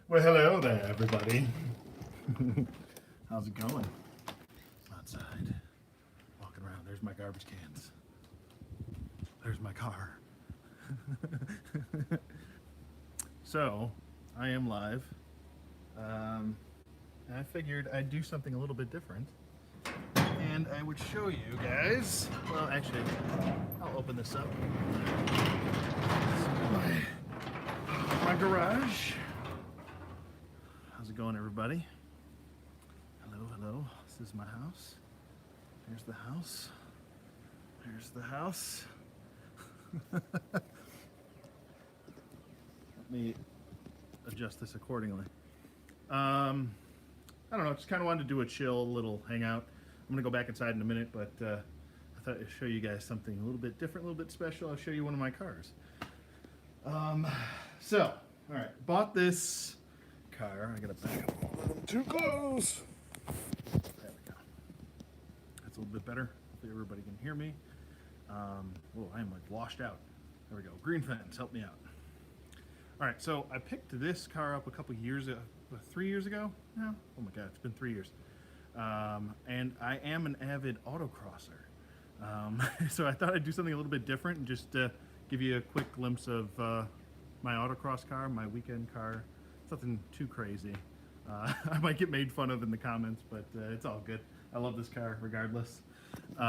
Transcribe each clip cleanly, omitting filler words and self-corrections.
Well, hello there, everybody. How's it going? Outside, walking around. There's my garbage cans. There's my car. So, I am live. And I figured I'd do something a little bit different. And I would show you guys. Well, actually, I'll open this up. My garage. How's it going, everybody? Hello. This is my house. There's the house. There's the house. Let me adjust this accordingly. I don't know, just kind of wanted to do a chill little hangout. I'm going to go back inside in a minute, but I thought I'd show you guys something a little bit different, a little bit special. I'll show you one of my cars. So, all right, bought this car. I got to back up a little too close. There we go. That's a little bit better. Hopefully everybody can hear me. Oh, I am like washed out. There we go. Green fence, help me out. All right, so I picked this car up a couple years ago, 3 years ago now. Oh my God, it's been 3 years. And I am an avid autocrosser. So I thought I'd do something a little bit different and just give you a quick glimpse of my autocross car, my weekend car. Nothing too crazy. I might get made fun of in the comments, but it's all good. I love this car regardless. It's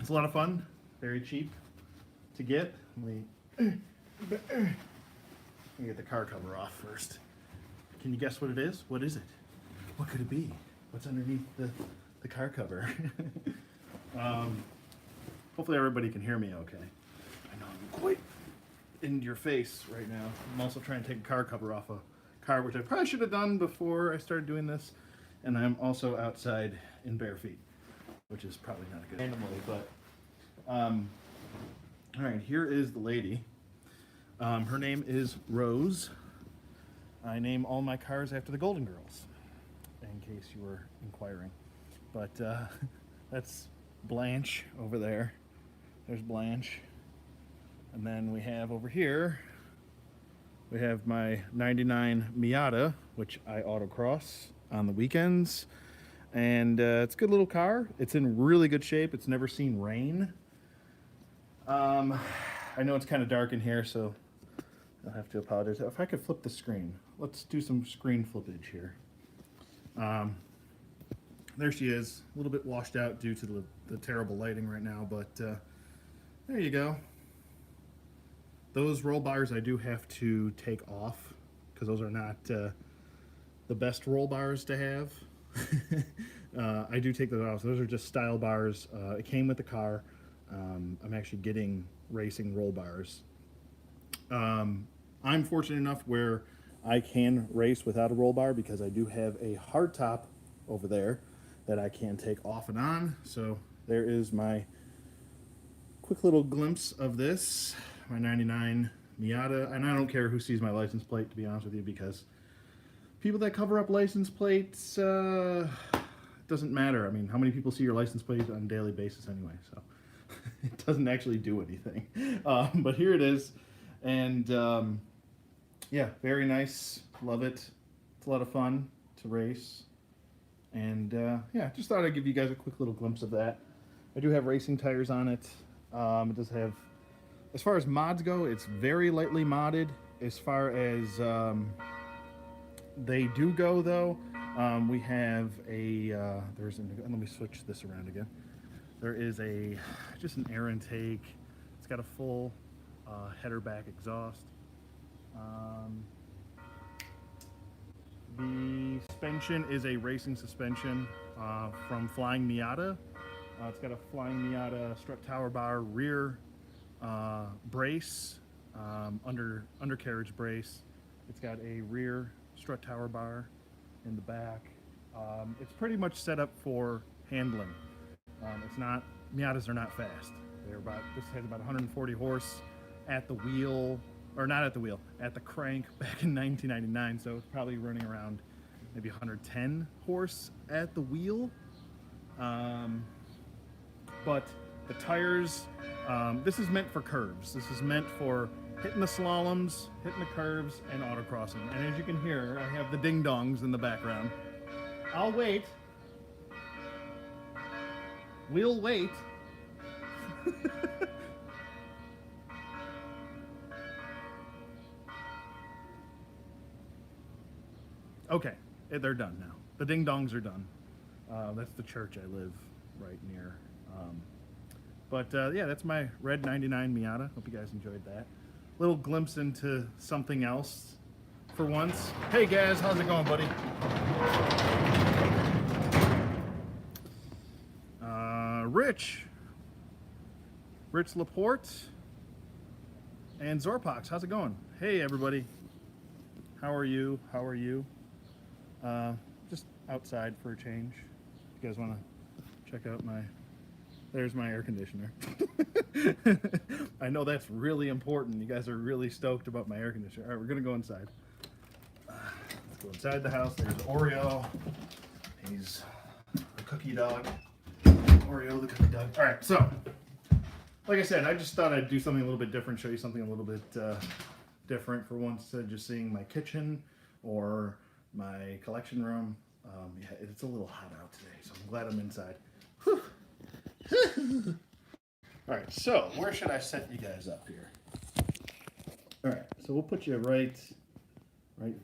a lot of fun, very cheap to get. Let me get the car cover off first. Can you guess what it is? What is it? What could it be? What's underneath the car cover? Hopefully everybody can hear me okay. I know I'm quite in your face right now. I'm also trying to take a car cover off a car, which I probably should have done before I started doing this. And I'm also outside in bare feet, which is probably not a good randomly, but all right, here is the lady. Her name is Rose. I name all my cars after the Golden Girls, in case you were inquiring. But that's Blanche over there. There's Blanche. And then we have over here, we have my 99 Miata, which I autocross on the weekends. And it's a good little car. It's in really good shape. It's never seen rain. I know it's kind of dark in here, so I'll have to apologize. If I could flip the screen. Let's do some screen flippage here. There she is, a little bit washed out due to the terrible lighting right now, but there you go. Those roll bars I do have to take off because those are not the best roll bars to have. I do take those off. Those are just style bars. It came with the car. I'm actually getting racing roll bars. I'm fortunate enough where I can race without a roll bar because I do have a hard top over there that I can take off and on. So there is my quick little glimpse of this, my 99 Miata. And I don't care who sees my license plate, to be honest with you, because people that cover up license plates, doesn't matter. I mean, how many people see your license plate on a daily basis anyway? So it doesn't actually do anything. But here it is. And yeah, very nice. Love it. It's a lot of fun to race. And yeah, just thought I'd give you guys a quick little glimpse of that. I do have racing tires on it. It does have, as far as mods go, it's very lightly modded. As far as they do go, though, we have a, let me switch this around again. There is just an air intake. It's got a full header back exhaust. The suspension is a racing suspension from Flying Miata. It's got a Flying Miata strut tower bar, rear brace, undercarriage brace. It's got a rear strut tower bar in the back. It's pretty much set up for handling. Miatas are not fast. This has about 140 horse at the wheel, or not at the wheel, at the crank back in 1999. So it's probably running around maybe 110 horse at the wheel. But the tires, this is meant for curves. This is meant for hitting the slaloms, hitting the curves, and autocrossing. And as you can hear, I have the ding-dongs in the background. I'll wait. We'll wait. Okay, they're done now. The ding-dongs are done. That's the church I live right near. Yeah, that's my red 99 Miata. Hope you guys enjoyed that. Little glimpse into something else for once. Hey guys, how's it going, buddy? Rich Laporte and Zorpox, how's it going? Hey everybody, how are you? How are you? Just outside for a change. You guys want to check out there's my air conditioner. I know that's really important. You guys are really stoked about my air conditioner. All right, we're gonna go inside. Let's go inside the house. There's Oreo. He's the cookie dog. Oreo, the cookie dog. All right, so like I said, I just thought I'd do something a little bit different, show you something a little bit different for once, instead of just seeing my kitchen or my collection room. Yeah, it's a little hot out today, so I'm glad I'm inside. Whew. All right, so where should I set you guys up here? All right, so we'll put you right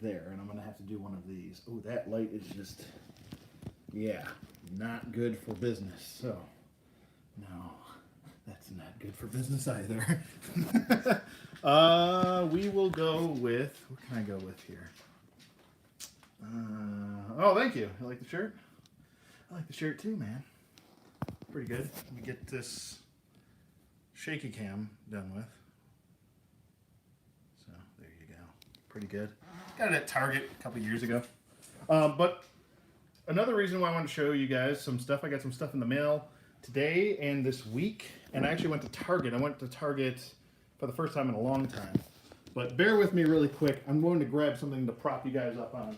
there, and I'm gonna have to do one of these. Oh, that light is just, yeah, not good for business. So, no, that's not good for business either. We will go with, what can I go with here? Oh, thank you. You like the shirt? I like the shirt too, man. Pretty good. Let me get this shaky cam done with. So there you go. Pretty good. Got it at Target a couple years ago. But another reason why I wanted to show you guys some stuff. I got some stuff in the mail today and this week. And I actually went to Target. I went to Target for the first time in a long time. But bear with me really quick. I'm going to grab something to prop you guys up on.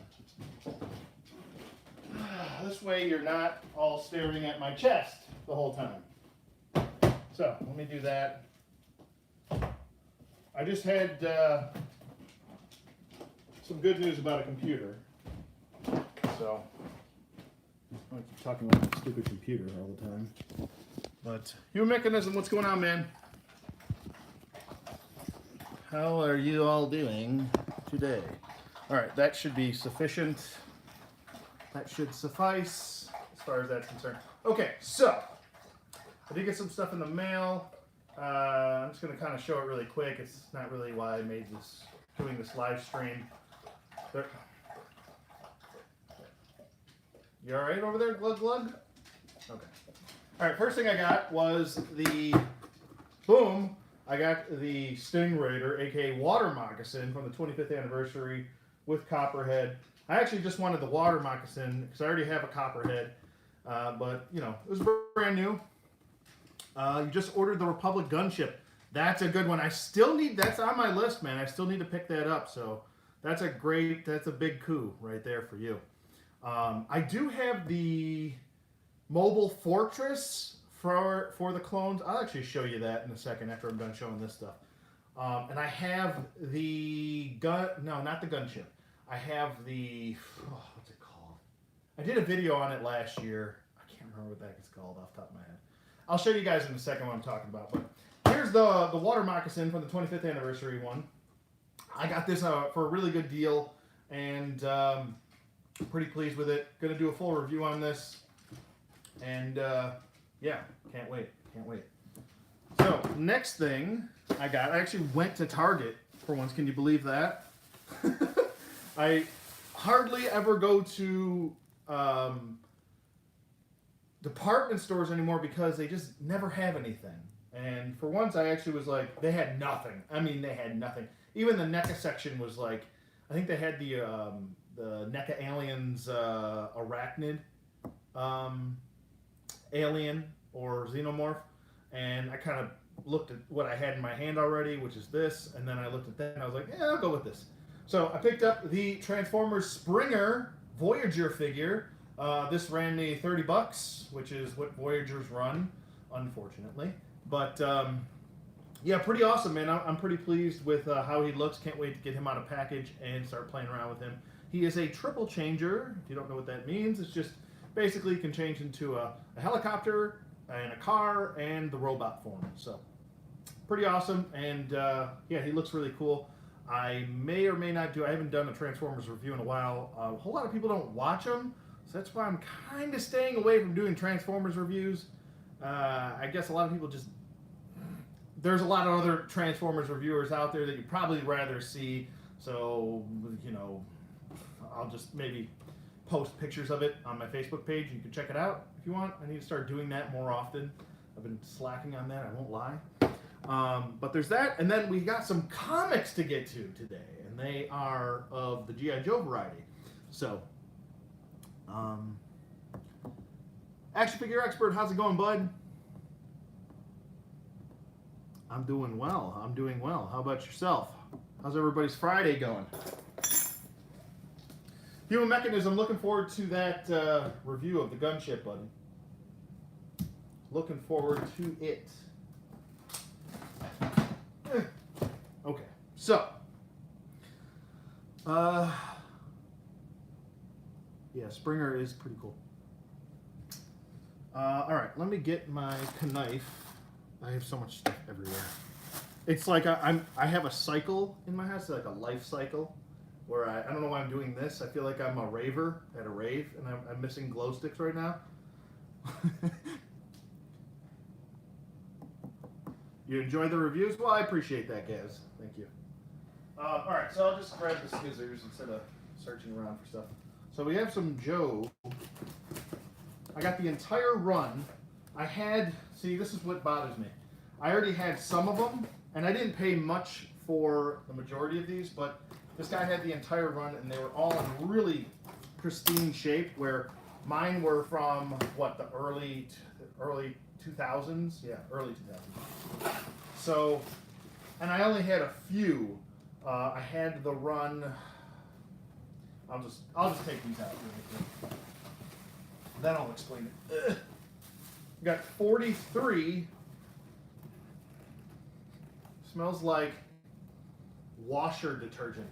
This way you're not all staring at my chest the whole time. So let me do that. I just had some good news about a computer. So I keep talking about my stupid computer all the time. But Human Mechanism, what's going on, man? How are you all doing today? All right, that should be sufficient. That should suffice as far as that's concerned. Okay, so I did get some stuff in the mail. I'm just going to kind of show it really quick. It's not really why I made this, doing this live stream. There. You all right over there, Glug Glug? Okay. All right, first thing I got was I got the Stingraider, aka Water Moccasin, from the 25th anniversary with Copperhead. I actually just wanted the Water Moccasin because I already have a Copperhead, but you know, it was brand new. You just ordered the Republic Gunship. That's a good one. I still need, that's on my list, man. I still need to pick that up. So that's a big coup right there for you. I do have the Mobile Fortress for the clones. I'll actually show you that in a second after I'm done showing this stuff. And I have the not the gunship. I have the, what's it called? I did a video on it last year. I can't remember what that is called off the top of my head. I'll show you guys in a second what I'm talking about. But here's the Water Moccasin from the 25th anniversary one. I got this for a really good deal, and pretty pleased with it. Gonna do a full review on this, and yeah, can't wait. So next thing I actually went to Target for once. Can you believe that? I hardly ever go to department stores anymore because they just never have anything. And for once, I actually was like, they had nothing. I mean, they had nothing. Even the NECA section was like, I think they had the NECA Aliens Arachnid alien or xenomorph, and I kind of looked at what I had in my hand already, which is this, and then I looked at that and I was like, yeah, I'll go with this. So I picked up the Transformers Springer Voyager figure. This ran me $30, which is what Voyagers run, unfortunately. But Yeah, pretty awesome, man. I'm pretty pleased with how he looks. Can't wait to get him out of package and start playing around with him. He is a triple changer. If you don't know what that means, it's just basically can change into a helicopter and a car and the robot form. So pretty awesome, and yeah, he looks really cool. I may or may not do. I haven't done a Transformers review in a while. A whole lot of people don't watch them, so that's why I'm kind of staying away from doing Transformers reviews. I guess a lot of people just. There's a lot of other Transformers reviewers out there that you'd probably rather see. So, you know, I'll just maybe post pictures of it on my Facebook page. You can check it out if you want. I need to start doing that more often. I've been slacking on that, I won't lie. But there's that. And then we got some comics to get to today. And they are of the G.I. Joe variety. So, action figure expert, how's it going, bud? I'm doing well. I'm doing well. How about yourself? How's everybody's Friday going? Human Mechanism, looking forward to that review of the gunship, buddy. Looking forward to it. Okay, so. Yeah, Springer is pretty cool. All right, let me get my knife. I have so much stuff everywhere. It's like I have a cycle in my house, like a life cycle, where I don't know why I'm doing this. I feel like I'm a raver at a rave, and I'm missing glow sticks right now. You enjoy the reviews? Well, I appreciate that, Gaz. Thank you. All right, so I'll just grab the scissors instead of searching around for stuff. So we have some Joe. I got the entire run. I had, see, this is what bothers me. I already had some of them, and I didn't pay much for the majority of these, but this guy had the entire run, and they were all in really pristine shape, where mine were from, what, the early 2000s? Yeah, early 2000s. So, and I only had a few. I had the run, I'll just take these out really quick. Then I'll explain it. Ugh. Got 43. Smells like washer detergent.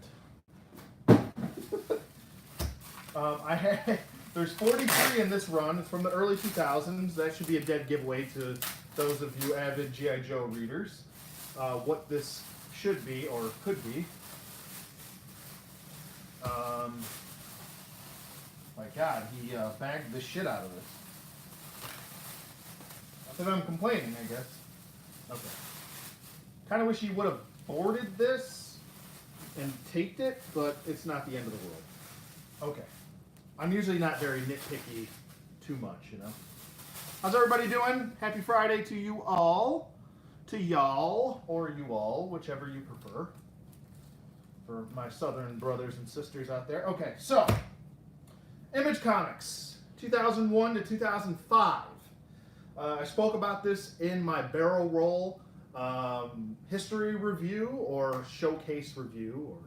There's 43 in this run. It's from the early 2000s. That should be a dead giveaway to those of you avid G.I. Joe readers. What this should be or could be. My God, he bagged the shit out of this. Not that I'm complaining, I guess. Okay. Kind of wish he would have boarded this and taped it, but it's not the end of the world. Okay. I'm usually not very nitpicky too much, you know. How's everybody doing? Happy Friday to you all. To y'all, or you all, whichever you prefer. For my southern brothers and sisters out there. Okay, so, Image Comics, 2001 to 2005. I spoke about this in my barrel roll history review or showcase review or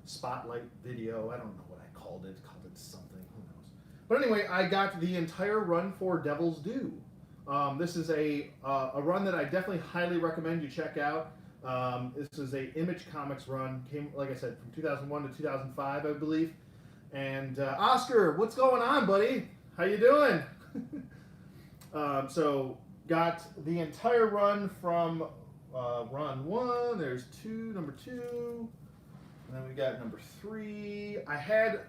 spotlight video. I don't know what I called it. Called it something. Who knows? But anyway, I got the entire run for Devil's Due. This is a run that I definitely highly recommend you check out. This is a Image Comics run. Came, like I said, from 2001 to 2005, I believe. And Oscar, what's going on, buddy? How you doing? So got the entire run from run 1. There's number 2. And then we got number 3. I had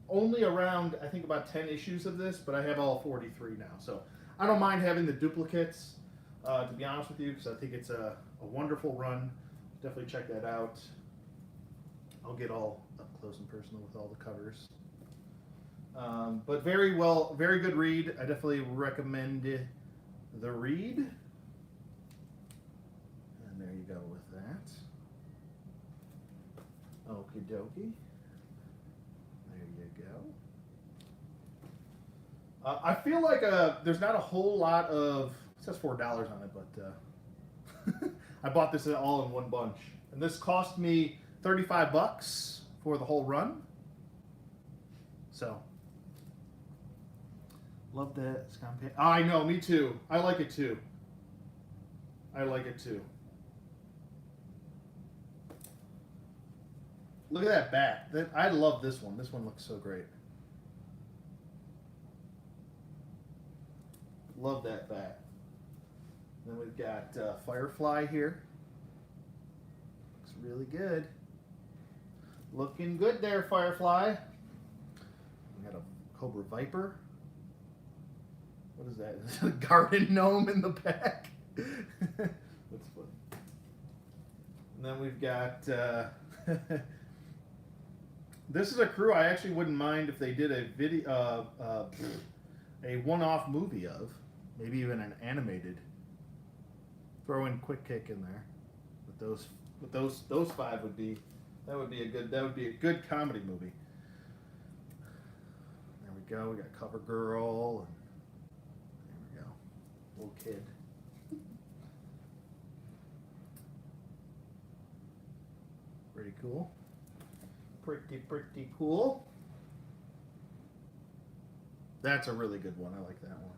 only around, I think, about 10 issues of this, but I have all 43 now. So I don't mind having the duplicates, to be honest with you, because I think it's a wonderful run. Definitely check that out. I'll get all up close and personal with all the covers. But very good read. I definitely recommend the read. And there you go with that. Okie dokie. There you go. I feel like there's not a whole lot of, it says $4 on it, but I bought this all in one bunch. And this cost me $35 for the whole run. So, love that. Oh, I know, me too. I like it too. I like it too. Look at that bat. I love this one. This one looks so great. Love that bat. Then we've got Firefly here. Looks really good. Looking good there, Firefly. We got a Cobra Viper. What is that? Is that a garden gnome in the back? That's funny. And then we've got... this is a crew I actually wouldn't mind if they did a video, a one-off movie of. Maybe even an animated. Throw in Quick Kick in there. With those five would be a good comedy movie. There we go. We got Cover Girl. And there we go. Little kid. Pretty cool. Pretty cool. That's a really good one. I like that one.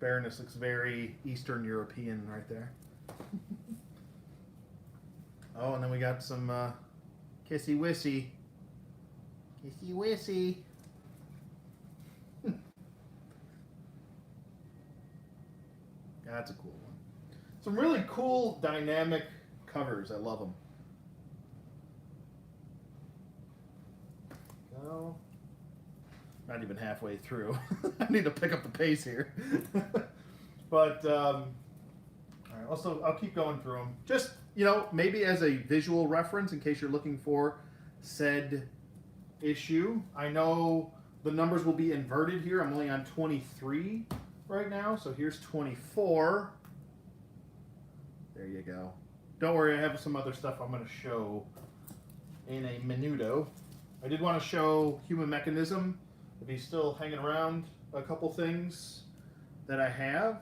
Baroness looks very Eastern European right there. Oh, and then we got some Kissy Wissy. Kissy Wissy. That's a cool one. Some really cool dynamic covers. I love them. Go. Not even halfway through. I need to pick up the pace here. But, all right, also, I'll keep going through them. Just, maybe as a visual reference in case you're looking for said issue. I know the numbers will be inverted here. I'm only on 23 right now, so here's 24. There you go. Don't worry, I have some other stuff I'm going to show in a minuto. I did want to show Human Mechanism. If he's still hanging around, a couple things that I have.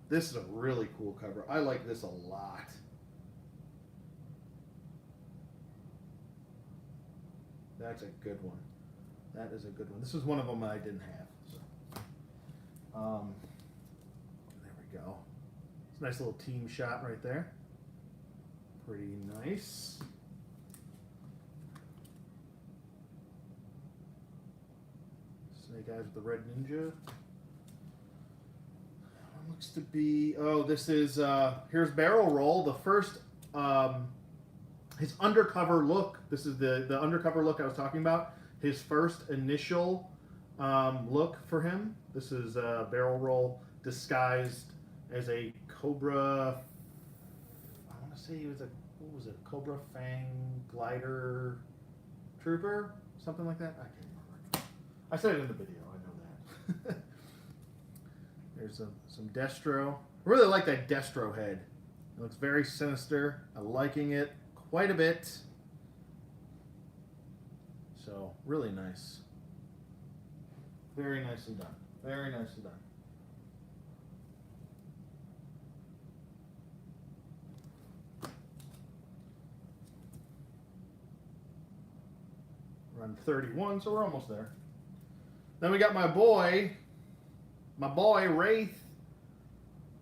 This is a really cool cover. I like this a lot. That's a good one. That is a good one. This is one of them I didn't have. So. There we go. It's a nice little team shot right there. Pretty nice. Snake Eyes with the Red Ninja. Looks to be, this is, here's Barrel Roll, the first, his undercover look. This is the undercover look I was talking about. His first initial look for him. This is Barrel Roll disguised as a Cobra, I want to say he was what was it, Cobra Fang Glider Trooper? Something like that? I can't remember. I said it in the video, I know that. There's some Destro. I really like that Destro head. It looks very sinister. I'm liking it quite a bit. So, really nice. Very nicely done. Very nicely done. We're on 31, so we're almost there. Then we got my boy Wraith.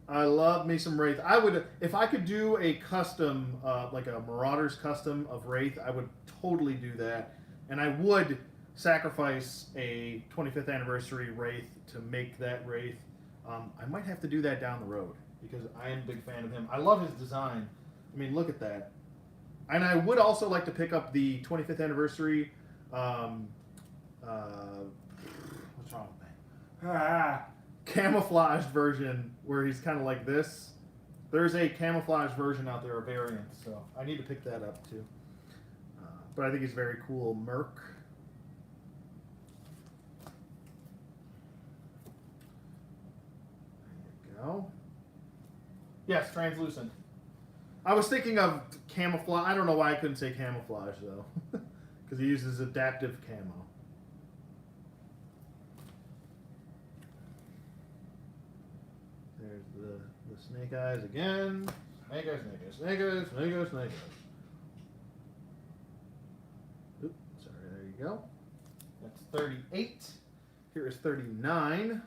I love me some Wraith. I would, if I could do a custom, like a Marauders custom of Wraith, I would totally do that. And I would sacrifice a 25th anniversary Wraith to make that Wraith. I might have to do that down the road because I am a big fan of him. I love his design. I mean, look at that. And I would also like to pick up the 25th anniversary. What's wrong with me? Camouflaged version where he's kind of like this. There's a camouflage version out there, a variant, so I need to pick that up too. But I think he's very cool. Merc. There you go. Yes, translucent. I was thinking of camouflage. I don't know why I couldn't say camouflage though, because he uses adaptive camo. There's the Snake Eyes again. Snake Eyes, Snake Eyes, Snake Eyes, Snake Eyes, Snake Eyes. Oops, sorry, there you go. That's 38. Here is 39.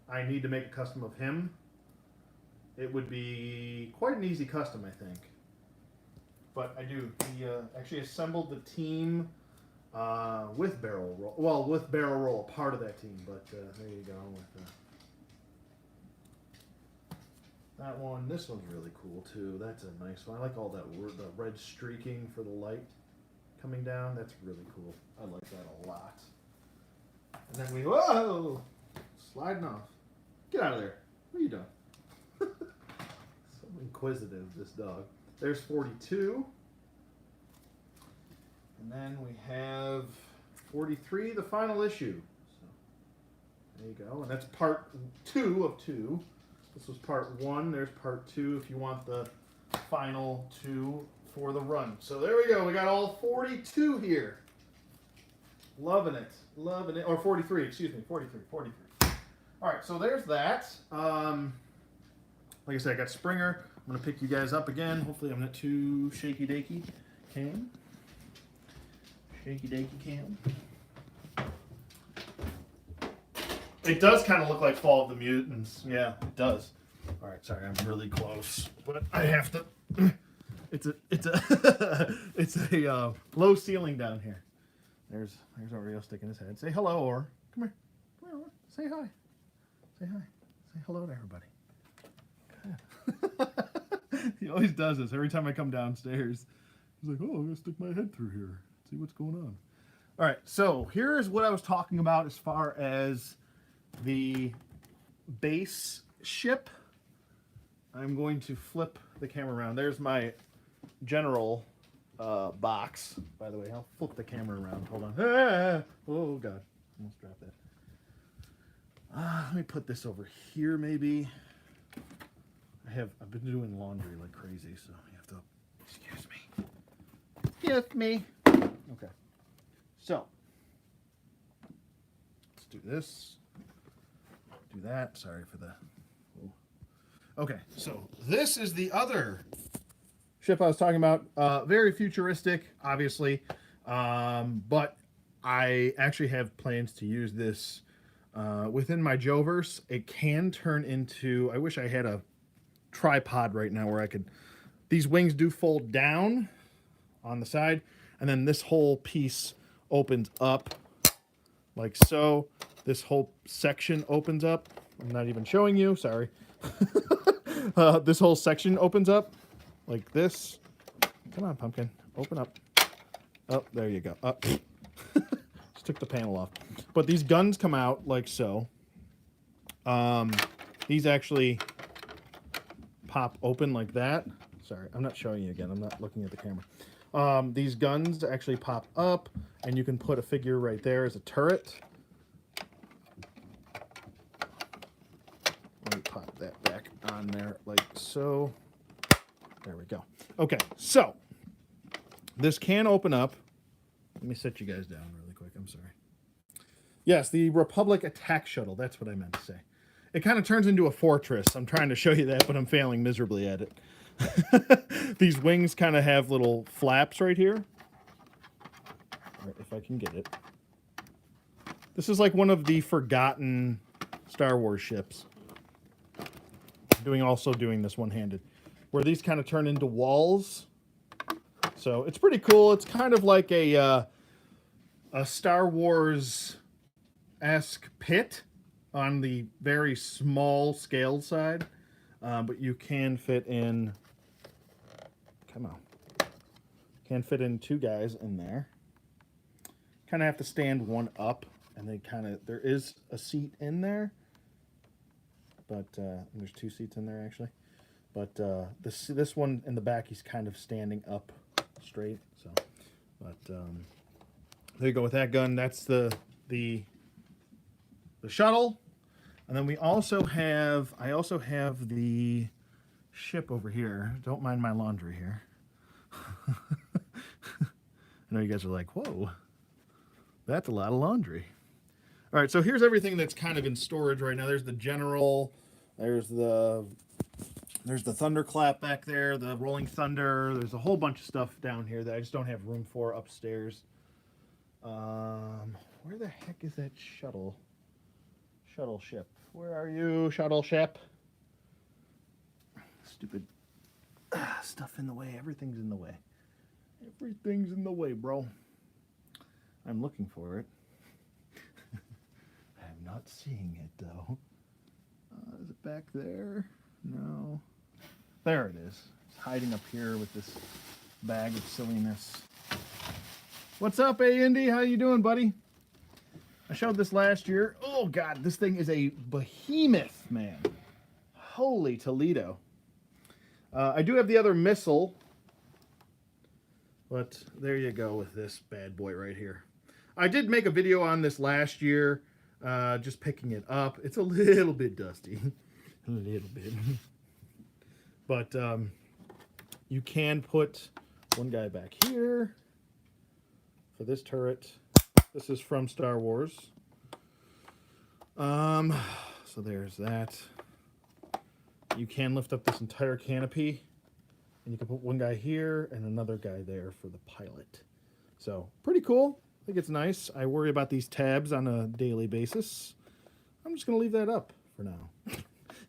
I need to make a custom of him. it would be quite an easy custom, I think. But I do. He actually assembled the team with barrel roll. Well, with barrel roll, a part of that team. But there you go. With that one. This one's really cool too. That's a nice one. I like all that the red streaking for the light coming down. That's really cool. I like that a lot. And then whoa, sliding off. Get out of there. What are you doing? So inquisitive, this dog. There's 42. And then we have 43, the final issue. So there you go. And that's part 2 of 2. This was part 1. There's part 2 if you want the final 2 for the run. So there we go. We got all 42 here. Loving it. Loving it. Or 43, excuse me. 43. All right, so there's that. Like I said, I got Springer. I'm going to pick you guys up again. Hopefully I'm not too shaky-dakey. Cam. Shaky-dakey cam. It does kind of look like Fall of the Mutants. Yeah, it does. All right, sorry, I'm really close, but I have to. It's a low ceiling down here. There's Oreo sticking his head. Say hello, or come here, Or. Say hi. Say hi. Say hello to everybody. He always does this every time I come downstairs. He's like, oh, I'm gonna stick my head through here, see what's going on. All right, so here's what I was talking about as far as the base ship. I'm going to flip the camera around. There's my general box. By the way, I'll flip the camera around. Hold on. Ah! Oh, God. Almost dropped that. Let me put this over here, maybe. I've been doing laundry like crazy, so you have to excuse me. Excuse me. Okay. So, let's do this. Do that. Sorry for the... Okay, so this is the other ship I was talking about. Very futuristic, obviously, but I actually have plans to use this within my Joverse. It can turn into... I wish I had a tripod right now where I could... These wings do fold down on the side, and then this whole piece opens up like so. This whole section opens up. I'm not even showing you, sorry. This whole section opens up like this. Come on, pumpkin, open up. Oh, there you go. Just took the panel off. But these guns come out like so. These actually pop open like that. Sorry, I'm not showing you again. I'm not looking at the camera. These guns actually pop up, and you can put a figure right there as a turret. Let me pop that back on there like so. There we go. Okay, so this can open up. Let me set you guys down really quick. I'm sorry. Yes, the Republic attack shuttle. That's what I meant to say. It kind of turns into a fortress. I'm trying to show you that, but I'm failing miserably at it. These wings kind of have little flaps right here. All right, if I can get it. This is like one of the forgotten Star Wars ships. Also doing this one-handed, where these kind of turn into walls. So it's pretty cool. It's kind of like a Star Wars-esque pit on the very small scale side, but you can fit in. Come on, can fit in 2 guys in there. Kind of have to stand one up, and there is a seat in there. But there's 2 seats in there actually, but this one in the back, he's kind of standing up straight. So, but there you go with that gun. That's the shuttle, and then I also have the ship over here. Don't mind my laundry here. I know you guys are like, whoa, that's a lot of laundry. All right, so here's everything that's kind of in storage right now. There's the general. There's the thunderclap back there, the rolling thunder. There's a whole bunch of stuff down here that I just don't have room for upstairs. Where the heck is that shuttle ship? Where are you, shuttle ship? Stupid stuff in the way. Everything's in the way. Everything's in the way, bro. I'm looking for it. I'm not seeing it, though. Is it back there? No. There it is. It's hiding up here with this bag of silliness. What's up, Andy? How you doing, buddy? I showed this last year. Oh, God, this thing is a behemoth, man. Holy Toledo. I do have the other missile, but there you go with this bad boy right here. I did make a video on this last year, just picking it up. It's a little bit dusty, a little bit. But you can put one guy back here for this turret. This is from Star Wars. So there's that. You can lift up this entire canopy, and you can put one guy here and another guy there for the pilot. So pretty cool. I think it's nice. I worry about these tabs on a daily basis. I'm just going to leave that up for now.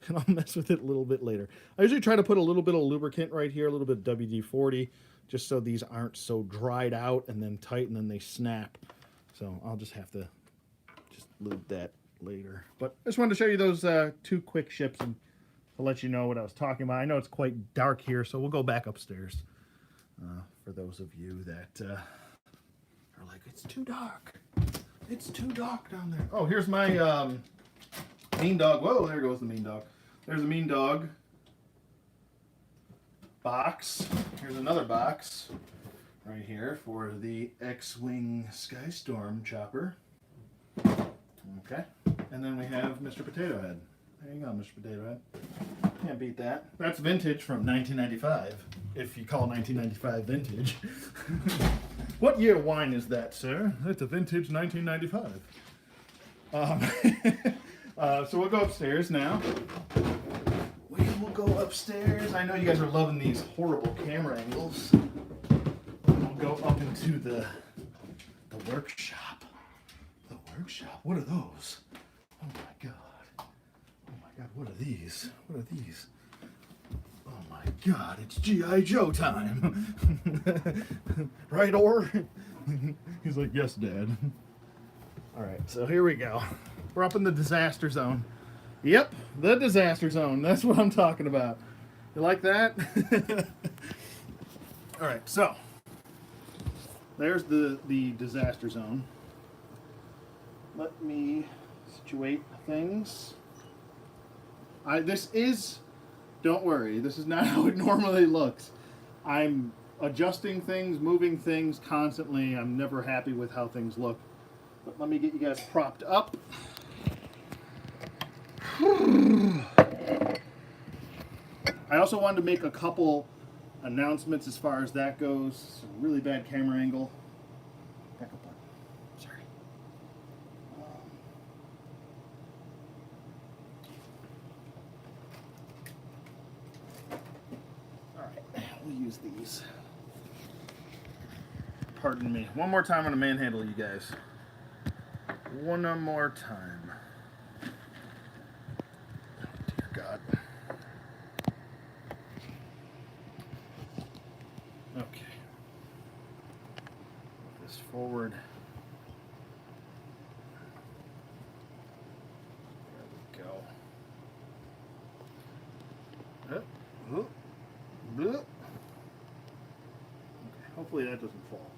And I'll mess with it a little bit later. I usually try to put a little bit of lubricant right here, a little bit of WD-40, just so these aren't so dried out and then tight and then they snap. So I'll just have to just lube that later. But I just wanted to show you those two quick ships and to let you know what I was talking about. I know it's quite dark here, so we'll go back upstairs for those of you that are like, it's too dark. It's too dark down there. Oh, here's my mean dog. Whoa, there goes the mean dog. There's a mean dog box. Here's another box right here for the X-Wing Skystorm chopper. Okay. And then we have Mr. Potato Head. There you go, Mr. Potato Head. Can't beat that. That's vintage from 1995, if you call 1995 vintage. What year wine is that, sir? It's a vintage 1995. So we'll go upstairs now. We will go upstairs. I know you guys are loving these horrible camera angles. We'll go up into the workshop. The workshop? What are those? Oh my God. God, what are these? What are these? Oh my God, it's G.I. Joe time. Right, Or? He's like, yes, Dad. All right, so here we go. We're up in the disaster zone. Yep, the disaster zone. That's what I'm talking about. You like that? All right, so there's the disaster zone. Let me situate things. Don't worry, this is not how it normally looks. I'm adjusting things, moving things constantly. I'm never happy with how things look. But let me get you guys propped up. I also wanted to make a couple announcements as far as that goes. Really bad camera angle. Back up on. Sorry. We'll use these. Pardon me. One more time I'm going to manhandle you guys. One more time. Oh, dear God. Okay. Move this forward. There we go. Okay, hopefully that doesn't fall.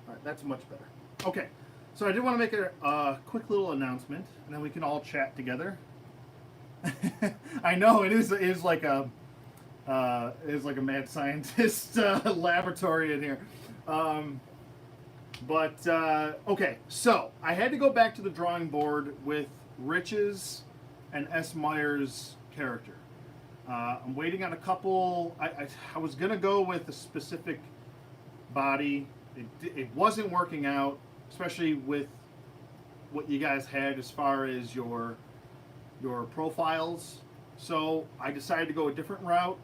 All right, that's much better. Okay, so I did want to make a quick little announcement, and then we can all chat together. I know it is like a mad scientist laboratory in here. Okay, so I had to go back to the drawing board with Rich's and S. Meyer's character. I'm waiting on a couple. I was gonna go with a specific body. It wasn't working out, especially with what you guys had as far as your profiles. So I decided to go a different route.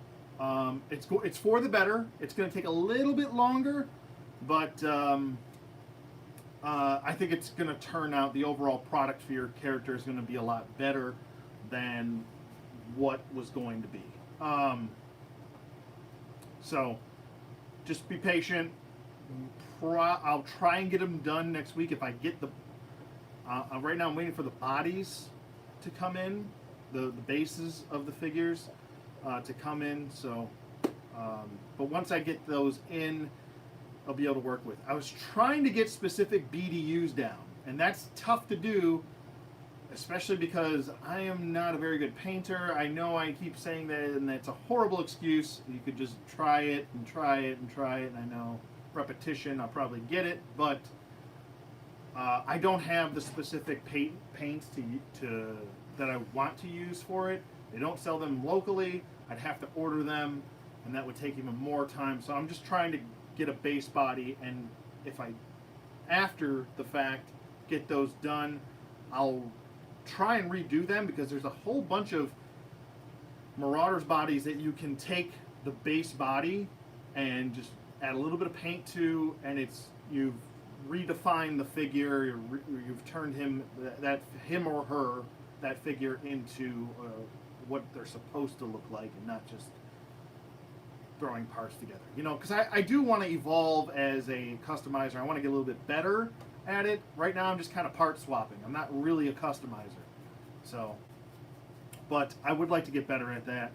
It's for the better. It's gonna take a little bit longer, but I think it's gonna turn out, the overall product for your character is gonna be a lot better than what was going to be. So just be patient. I'll try and get them done next week if I get the. Right now I'm waiting for the bodies to come in, the bases of the figures to come in. So, but once I get those in, I'll be able to work with. I was trying to get specific BDUs down, and that's tough to do, especially because I am not a very good painter. I know I keep saying that, and that's a horrible excuse. You could just try it and try it and try it, and I know repetition, I'll probably get it, but I don't have the specific paints to that I want to use for it. They don't sell them locally. I'd have to order them, and that would take even more time. So I'm just trying to get a base body, and if I, after the fact, get those done, I'll try and redo them, because there's a whole bunch of Marauders bodies that you can take the base body and just add a little bit of paint to, and you've redefined the figure. You've turned him or her, that figure, into what they're supposed to look like, and not just throwing parts together. You know, because I do want to evolve as a customizer. I want to get a little bit better at it. Right now I'm just kind of part swapping. I'm not really a customizer. So, but I would like to get better at that.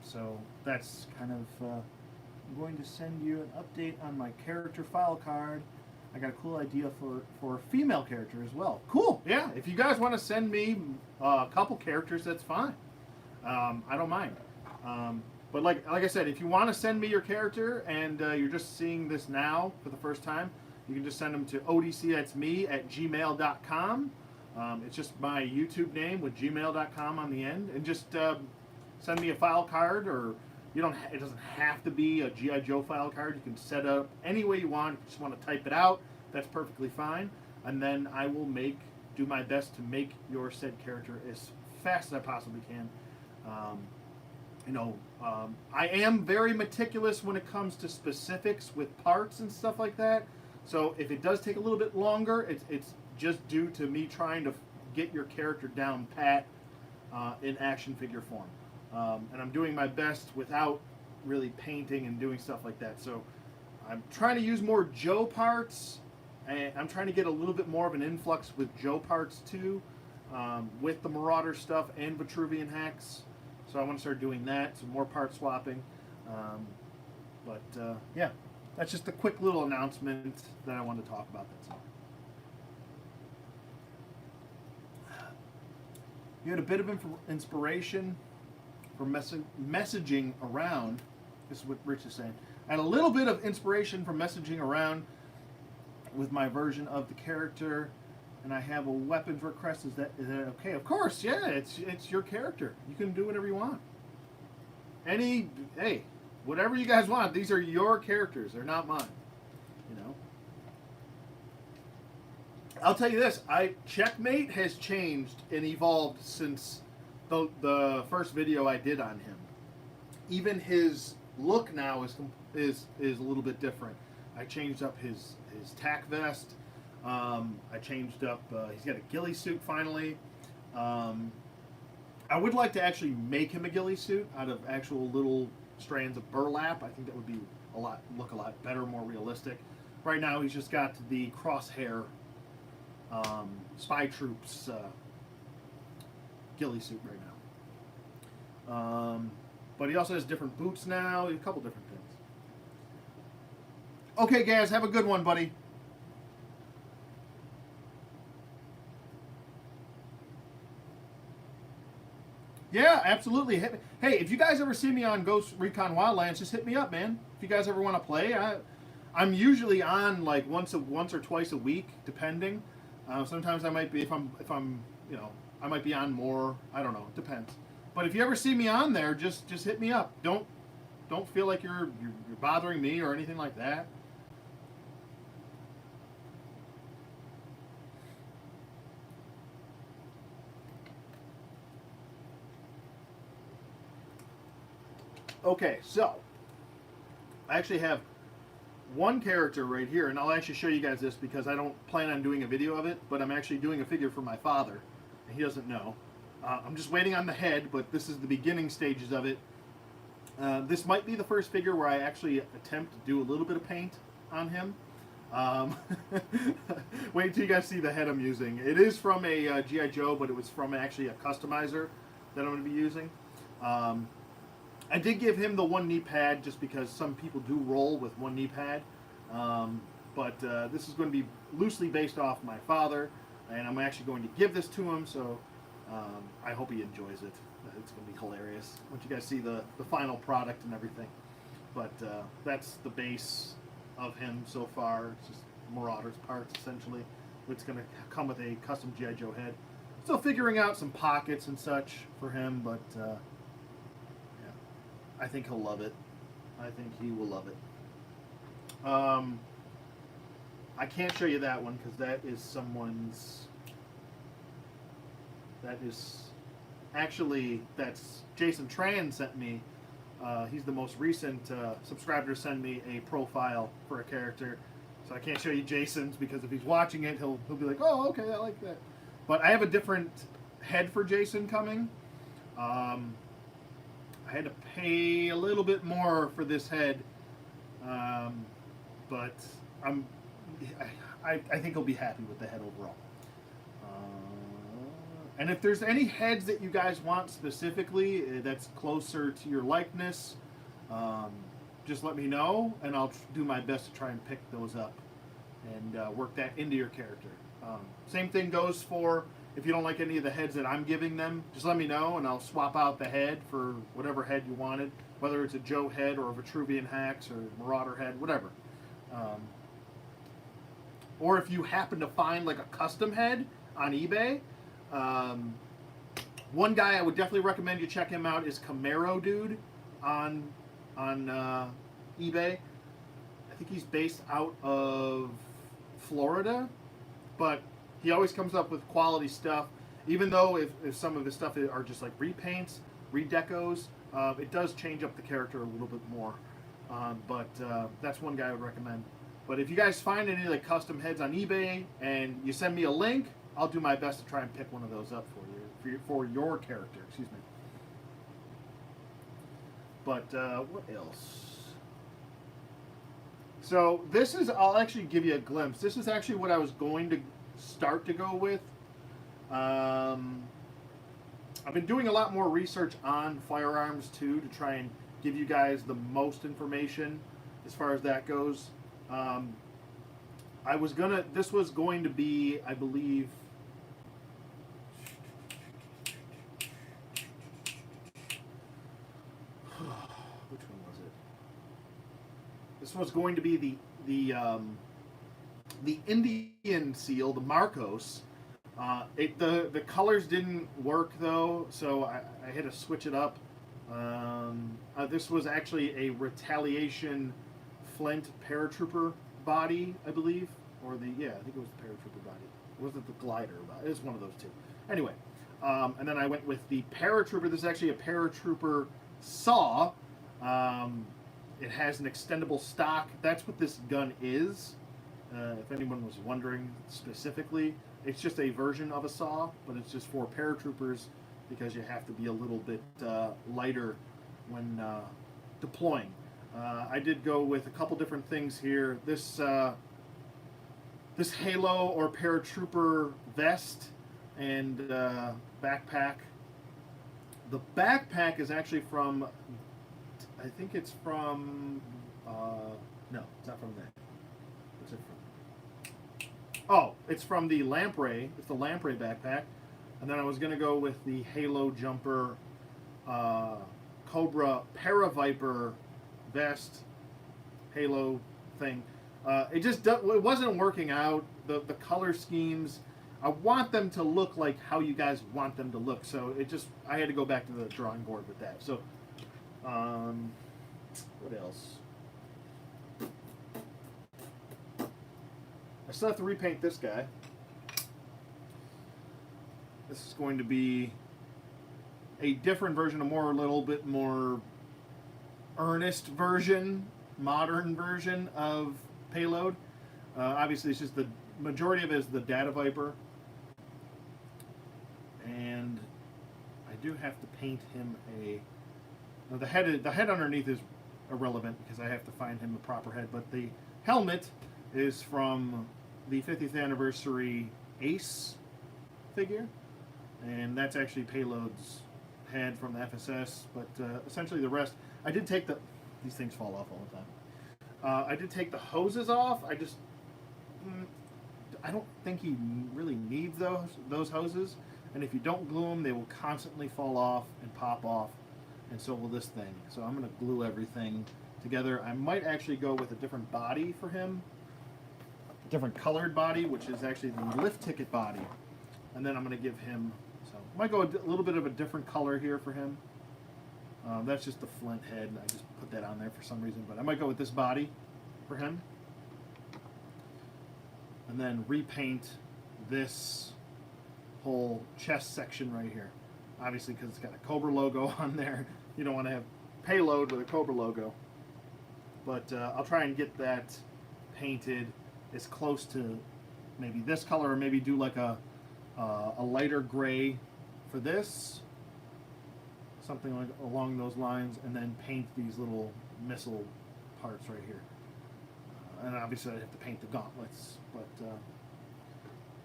So that's kind of, I'm going to send you an update on my character file card. I got a cool idea for a female character as well. Cool, yeah. If you guys want to send me a couple characters, that's fine. I don't mind. But like I said, if you want to send me your character and you're just seeing this now for the first time, you can just send them to ODC, that's me, at gmail.com. It's just my YouTube name with gmail.com on the end. And just send me a file card, or it doesn't have to be a G.I. Joe file card. You can set up any way you want. If you just want to type it out, that's perfectly fine. And then I will do my best to make your said character as fast as I possibly can. I am very meticulous when it comes to specifics with parts and stuff like that. So if it does take a little bit longer, it's just due to me trying to get your character down pat in action figure form. And I'm doing my best without really painting and doing stuff like that. So I'm trying to use more Joe parts, and I'm trying to get a little bit more of an influx with Joe parts too, with the Marauder stuff and Vitruvian Hex. So I want to start doing that, some more part swapping. Yeah, that's just a quick little announcement that I wanted to talk about. That's all. You had a bit of inspiration for messaging around. This is what Rich is saying. I had a little bit of inspiration from messaging around with my version of the character, and I have a weapons request. Is that okay? Of course, yeah. It's your character. You can do whatever you want. Hey, whatever you guys want. These are your characters. They're not mine. You know. I'll tell you this. Checkmate has changed and evolved since the first video I did on him. Even his look now is a little bit different. I changed up his tack vest. I changed up. He's got a ghillie suit finally. I would like to actually make him a ghillie suit out of actual little strands of burlap. I think that would be look a lot better, more realistic. Right now, he's just got the crosshair spy troops ghillie suit right now. But he also has different boots now. A couple different things. Okay, guys, have a good one, buddy. Yeah, absolutely. Hey, if you guys ever see me on Ghost Recon Wildlands, just hit me up, man. If you guys ever want to play, I'm usually on like once or twice a week, depending. Sometimes I might be if I'm I might be on more. I don't know. It depends. But if you ever see me on there, just hit me up. Don't feel like you're bothering me or anything like that. Okay, so I actually have one character right here, and I'll actually show you guys this because I don't plan on doing a video of it, but I'm actually doing a figure for my father, and he doesn't know. I'm just waiting on the head, but this is the beginning stages of it. This might be the first figure where I actually attempt to do a little bit of paint on him. Um, wait till you guys see the head I'm using. It is from a G.I. Joe, but it was from actually a customizer that I'm going to be using. I did give him the one knee pad just because some people do roll with one knee pad. But this is going to be loosely based off my father, and I'm actually going to give this to him, so I hope he enjoys it. It's going to be hilarious once you guys see the final product and everything. But that's the base of him so far. It's just Marauder's parts, essentially. It's going to come with a custom G.I. Joe head. Still figuring out some pockets and such for him, but yeah, I think he'll love it. I think he will love it. I can't show you that one because that is someone's. That is actually, that's Jason Tran sent me. He's the most recent subscriber to send me a profile for a character. So I can't show you Jason's because if he's watching it, he'll be like, oh, okay, I like that. But I have a different head for Jason coming. I had to pay a little bit more for this head, but I think he'll be happy with the head overall. And if there's any heads that you guys want specifically that's closer to your likeness, just let me know, and I'll do my best to try and pick those up and work that into your character. Same thing goes for if you don't like any of the heads that I'm giving them, just let me know, and I'll swap out the head for whatever head you wanted, whether it's a Joe head or a Vitruvian Hax or Marauder head, whatever. Or if you happen to find like a custom head on eBay, one guy I would definitely recommend you check him out is Camaro Dude on eBay. I think he's based out of Florida, but he always comes up with quality stuff. Even though if some of his stuff are just like repaints, redecos, it does change up the character a little bit more. But that's one guy I would recommend. But if you guys find any like custom heads on eBay and you send me a link, I'll do my best to try and pick one of those up for your character. Excuse me. But what else? So this is, I'll actually give you a glimpse. This is actually what I was going to start to go with. I've been doing a lot more research on firearms too to try and give you guys the most information as far as that goes. This was going to be, I believe, which one was it? This was going to be the Indian seal, the Marcos. The colors didn't work though, so I had to switch it up. This was actually a Retaliation Flint paratrooper body, I believe, I think it was the paratrooper body. It wasn't the glider body. It was one of those two. Anyway, and then I went with the paratrooper. This is actually a paratrooper saw. It has an extendable stock. That's what this gun is. If anyone was wondering specifically, it's just a version of a saw, but it's just for paratroopers because you have to be a little bit lighter when deploying. I did go with a couple different things here. This halo or paratrooper vest and backpack. The backpack is actually from, I think it's from, no, it's not from there. What's it from? Oh, it's from the Lamprey. It's the Lamprey backpack. And then I was going to go with the Halo Jumper Cobra Paraviper vest Halo thing. It wasn't working out. The color schemes, I want them to look like how you guys want them to look. So I had to go back to the drawing board with that. So, what else? I still have to repaint this guy. This is going to be a different version, a little bit more earnest version, modern version of Payload. Obviously, it's just the majority of it is the Data Viper. And I do have to paint him The head underneath is irrelevant because I have to find him a proper head. But the helmet is from the 50th anniversary Ace figure, and that's actually Payload's head from the FSS. But essentially the rest, I did take these things fall off all the time. I did take the hoses off. I don't think he really needs those hoses, and if you don't glue them, they will constantly fall off and pop off, and so will this thing. So I'm going to glue everything together. I might actually go with a different body for him, a different colored body, which is actually the lift ticket body, and then I'm going to give him, so I might go a little bit of a different color here for him. That's just the Flint head. I just put that on there for some reason, but I might go with this body for him. And then repaint this whole chest section right here. Obviously, because it's got a Cobra logo on there. You don't want to have Payload with a Cobra logo. But I'll try and get that painted as close to maybe this color, or maybe do like a lighter gray for this. Something like along those lines, and then paint these little missile parts right here. And obviously I have to paint the gauntlets, but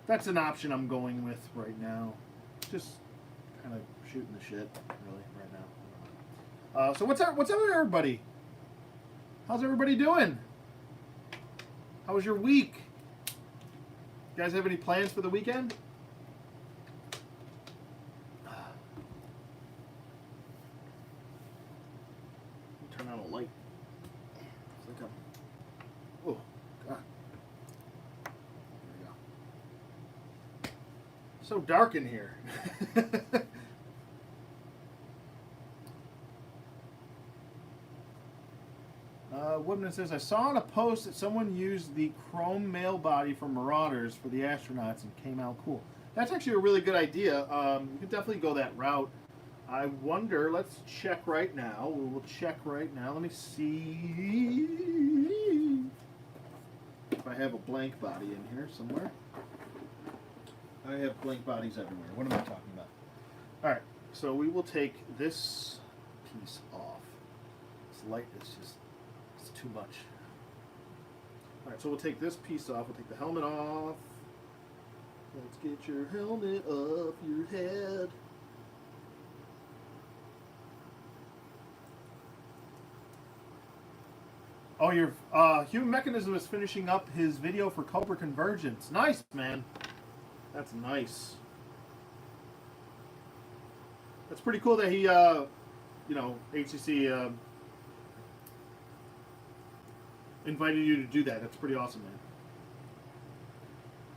that's an option I'm going with right now. Just kind of shooting the shit, really, right now. So what's up, everybody? How's everybody doing? How was your week? You guys have any plans for the weekend? Turn on a light. It's like oh, God. There we go. So dark in here. Woodman says, I saw in a post that someone used the chrome mail body from Marauders for the astronauts and came out cool. That's actually a really good idea. You could definitely go that route. I wonder, let's check right now. We'll check right now. Let me see if I have a blank body in here somewhere. I have blank bodies everywhere. What am I talking about? All right, so we will take this piece off. This light is just, it's too much. All right, so we'll take this piece off. We'll take the helmet off. Let's get your helmet off your head. Oh, your Human Mechanism is finishing up his video for Cobra Convergence. Nice, man. That's nice. That's pretty cool that he, HCC invited you to do that. That's pretty awesome, man.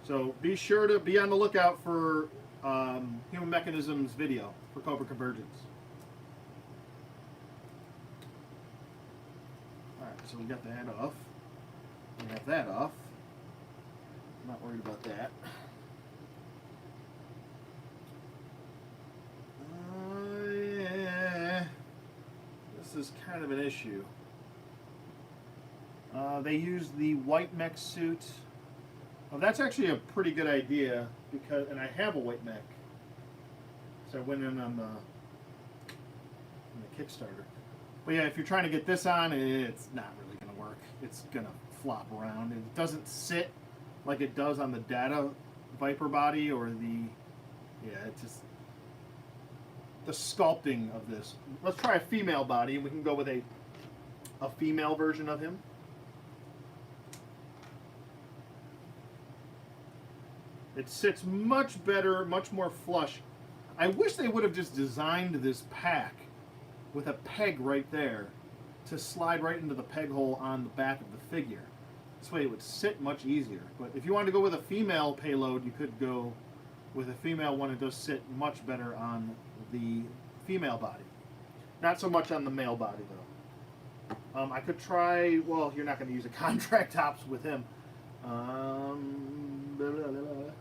So be sure to be on the lookout for Human Mechanism's video for Cobra Convergence. So we got that off. We have that off. I'm not worried about that. Yeah. This is kind of an issue. They use the white mech suit. Well, that's actually a pretty good idea because, and I have a white mech. So I went in on the Kickstarter. But yeah, if you're trying to get this on, it's not really going to work. It's going to flop around. It doesn't sit like it does on the Data Viper body or the, it's just, the sculpting of this. Let's try a female body, and we can go with a female version of him. It sits much better, much more flush. I wish they would have just designed this pack with a peg right there to slide right into the peg hole on the back of the figure. This way it would sit much easier. But if you wanted to go with a female payload, you could go with a female one. It does sit much better on the female body. Not so much on the male body, though. I could try, well, you're not going to use a contract tops with him. Blah, blah, blah, blah.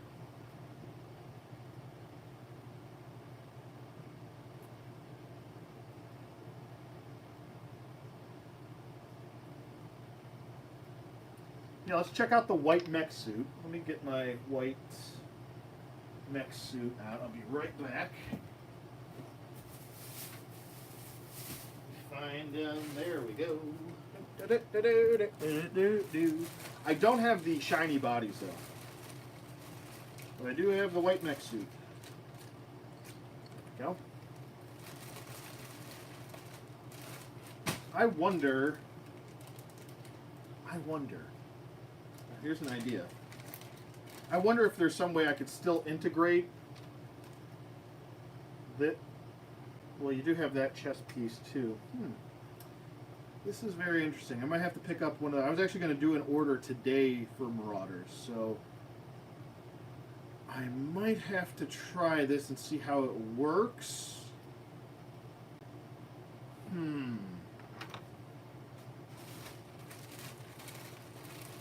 Yeah, let's check out the white mech suit. Let me get my white mech suit out. I'll be right back. find them. There we go. I don't have the shiny bodies though. But I do have the white mech suit. There we go. I wonder. Here's an idea. I wonder if there's some way I could still integrate that. Well, you do have that chest piece too. This is very interesting. I might have to pick up one of the, I was actually going to do an order today for Marauders, so I might have to try this and see how it works.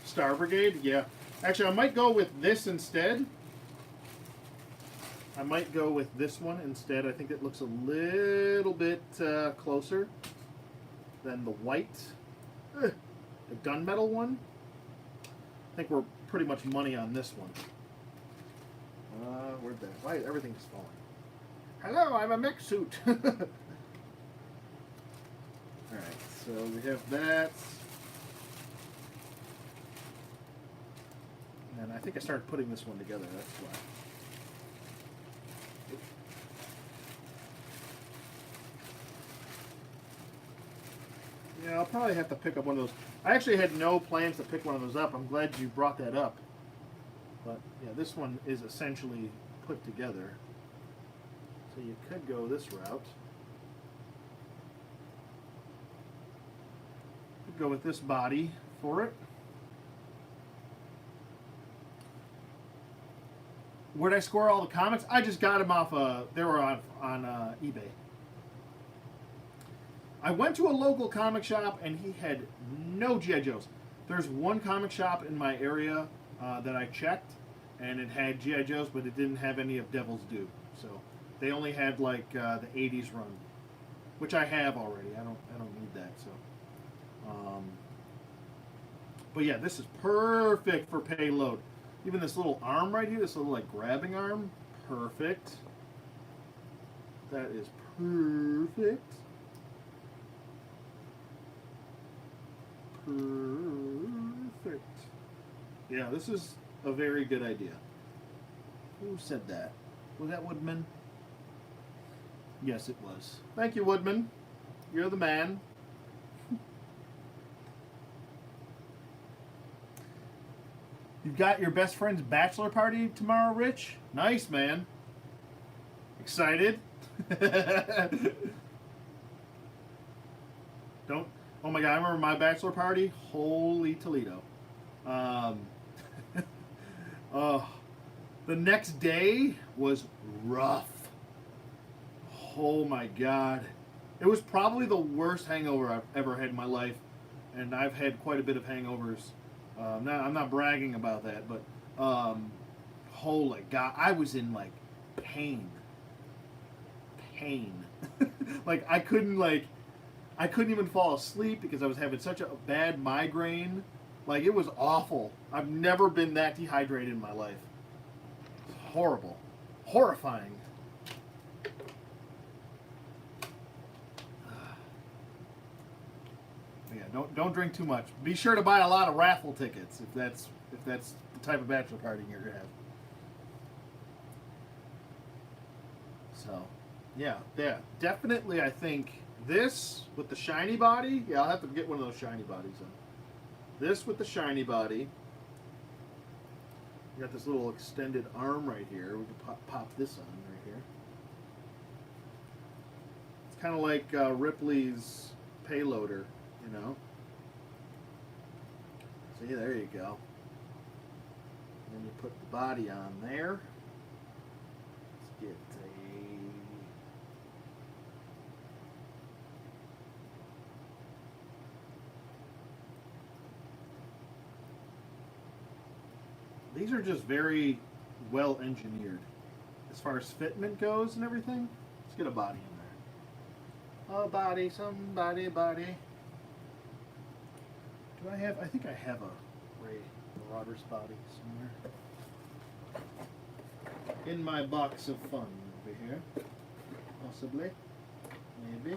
Star Brigade, yeah. Actually, I might go with this instead. I might go with this one instead. I think it looks a little bit closer than the white. The gunmetal one. I think we're pretty much money on this one. Where'd that? Why everything is falling? Hello, I'm a mech suit. Alright, so we have that. And I think I started putting this one together, that's why. Yeah, I'll probably have to pick up one of those. I actually had no plans to pick one of those up. I'm glad you brought that up. But yeah, this one is essentially put together. So you could go this route. Could go with this body for it. Where'd I score all the comics? I just got them off. They were on eBay. I went to a local comic shop and he had no G.I. Joes. There's one comic shop in my area that I checked, and it had G.I. Joes, but it didn't have any of Devil's Due. So they only had like the '80s run, which I have already. I don't need that. So, but yeah, this is perfect for payload. Even this little arm right here, this little like grabbing arm, perfect. That is perfect. Perfect. Yeah, this is a very good idea. Who said that? Was that Woodman? Yes, it was. Thank you, Woodman. You're the man. You've got your best friend's bachelor party tomorrow, Rich? Nice, man. Excited? Don't. Oh my God, I remember my bachelor party. Holy Toledo. Oh, the next day was rough. Oh my God. It was probably the worst hangover I've ever had in my life. And I've had quite a bit of hangovers. I'm not bragging about that, but holy God, I was in like pain. Like I couldn't even fall asleep because I was having such a bad migraine. Like it was awful. I've never been that dehydrated in my life. Horrible, horrifying. Yeah, don't drink too much. Be sure to buy a lot of raffle tickets if that's the type of bachelor party you're gonna have. So, yeah, definitely. I think this with the shiny body. Yeah, I'll have to get one of those shiny bodies on. This with the shiny body. You got this little extended arm right here. We can pop this on right here. It's kind of like Ripley's payloader. You know. See, there you go. And then you put the body on there. Let's get These are just very well engineered. As far as fitment goes and everything, let's get a body in there. A body, somebody, body. Do I have? I think I have a Ray Marauders body somewhere in my box of fun over here, possibly, maybe.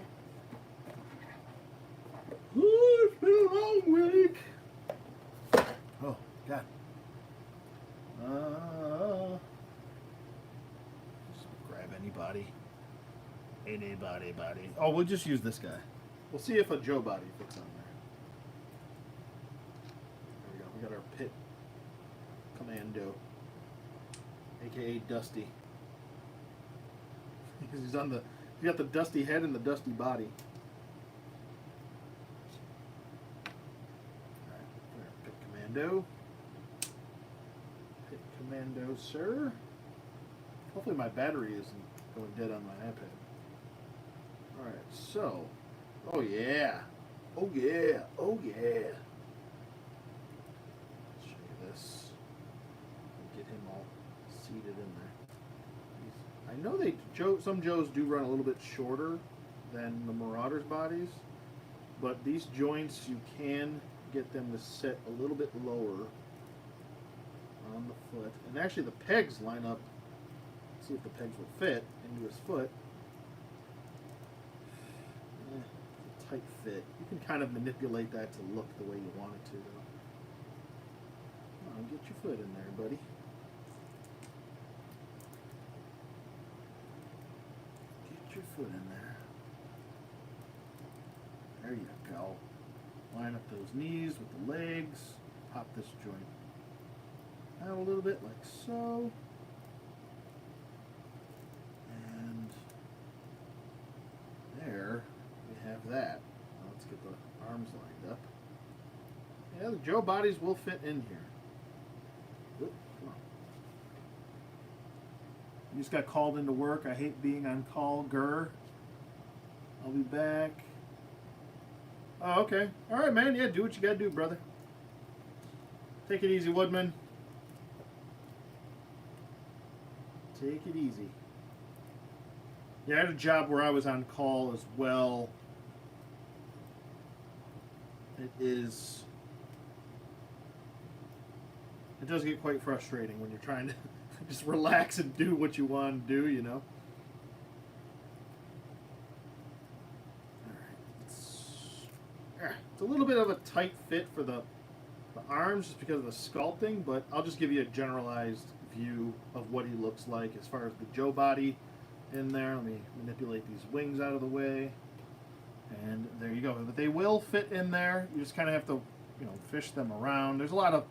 body. Oh, we'll just use this guy. We'll see if a Joe body fits on there. There we go. We got our Pit Commando, aka Dusty. He's got the dusty head and the dusty body. Alright, Pit Commando. Pit Commando, sir. Hopefully my battery isn't going dead on my iPad. Alright, so. Oh yeah. Oh yeah. Oh yeah. Let's show you this. Get him all seated in there. I know some Joes do run a little bit shorter than the Marauders bodies, but these joints you can get them to set a little bit lower on the foot. And actually the pegs line up. See if the pegs will fit into his foot. It's a tight fit. You can kind of manipulate that to look the way you want it to, though. Come on, get your foot in there, buddy. Get your foot in there. There you go. Line up those knees with the legs. Pop this joint out a little bit, like so. There we have that. Now let's get the arms lined up. Yeah, the Joe bodies will fit in here. Oop, come on. You just got called into work. I hate being on call. Grr. I'll be back. Oh, okay. All right, man. Yeah, do what you gotta do, brother. Take it easy, Woodman. Take it easy. Yeah, I had a job where I was on call as well. It does get quite frustrating when you're trying to just relax and do what you want to do, you know. Alright, it's a little bit of a tight fit for the arms just because of the sculpting, but I'll just give you a generalized view of what he looks like as far as the Joe body in there. Let me manipulate these wings out of the way, and there you go. But they will fit in there. You just kind of have to, you know, fish them around. There's a lot of,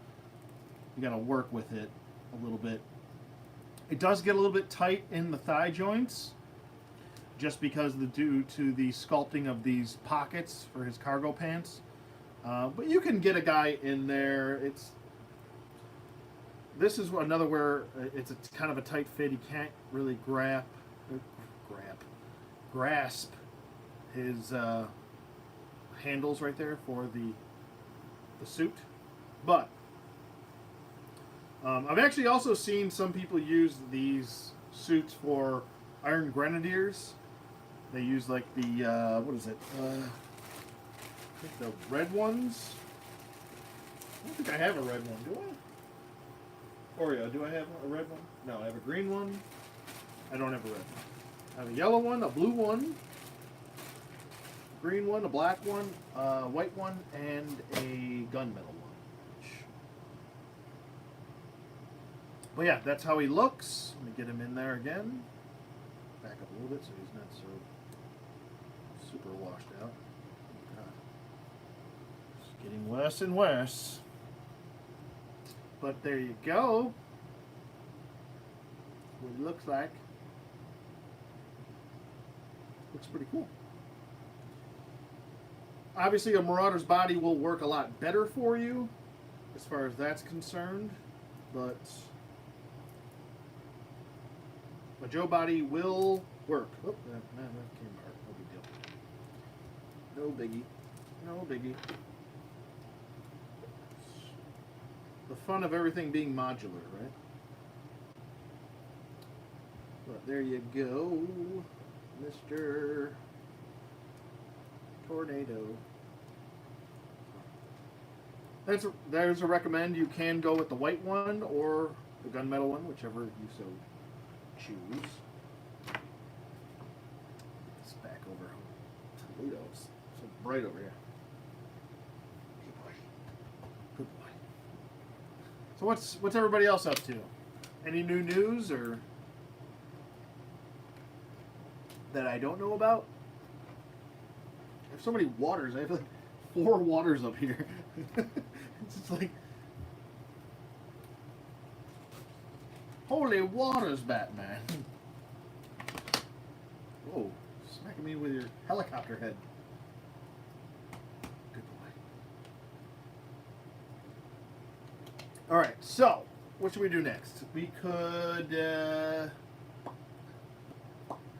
you got to work with it a little bit. It does get a little bit tight in the thigh joints, just because due to the sculpting of these pockets for his cargo pants. But you can get a guy in there. This is another where it's kind of a tight fit. He can't really grasp his handles right there for the suit. But I've actually also seen some people use these suits for Iron Grenadiers. They use like the what is it? I think the red ones. I don't think I have a red one, do I? Oreo, do I have a red one? No, I have a green one. I don't have a red one. I have a yellow one, a blue one, green one, a black one, a white one, and a gunmetal one. But yeah, that's how he looks. Let me get him in there again. Back up a little bit so he's not so super washed out. It's getting worse and worse. But there you go. What it looks like. Looks pretty cool. Obviously, a Marauder's body will work a lot better for you as far as that's concerned, but a Joe body will work. Oh, that came apart. No big deal. No biggie. No biggie. The fun of everything being modular, right? But there you go, Mr. Tornado. There's a recommend. You can go with the white one or the gunmetal one, whichever you so choose. This back over. Toledo's so bright over here. Good boy. Good boy. So what's everybody else up to? Any new news or that I don't know about? There's so many waters. I have like 4 waters up here. It's just like, holy waters, Batman. Whoa, smacking me with your helicopter head. Good boy. Alright, so, what should we do next? We could,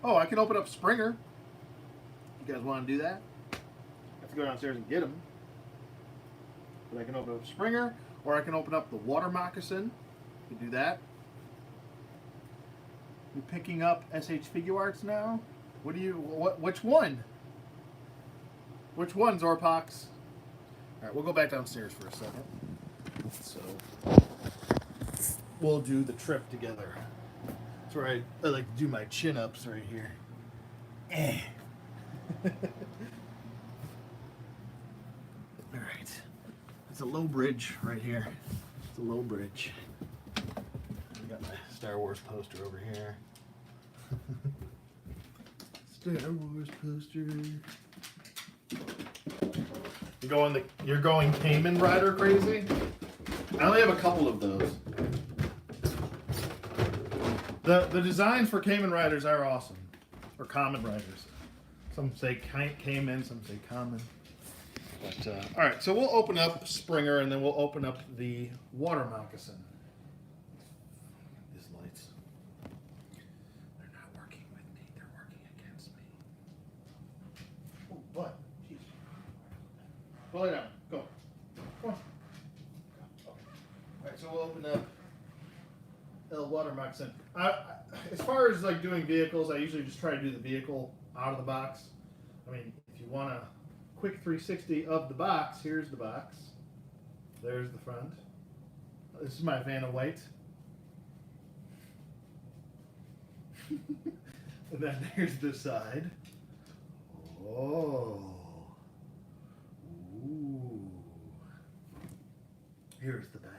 oh, I can open up Springer. You guys want to do that? I have to go downstairs and get him. But I can open up Springer, or I can open up the water moccasin. You can do that. You're picking up SH Figure Arts now? Which one? Which one, Zorpox? Alright, we'll go back downstairs for a second. So, we'll do the trip together. That's where I like to do my chin-ups right here. Alright. It's a low bridge right here. It's a low bridge. I got my Star Wars poster over here. Star Wars poster. You're going Kamen Rider crazy? I only have a couple of those. The designs for Kamen Riders are awesome. Or Kamen Riders. Some say Kamen, some say Kamen. But, alright, so we'll open up Springer and then we'll open up the water moccasin. These lights. They're not working with me, they're working against me. Oh, what? Jeez. Go lay down. Go. Come on. Okay. Alright, so we'll open up El Water Moccasin. As far as like doing vehicles, I usually just try to do the vehicle out of the box. I mean, if you want a quick 360 of the box, here's the box. There's the front. This is my Vanna White. And then there's this side. Oh. Ooh. Here's the back.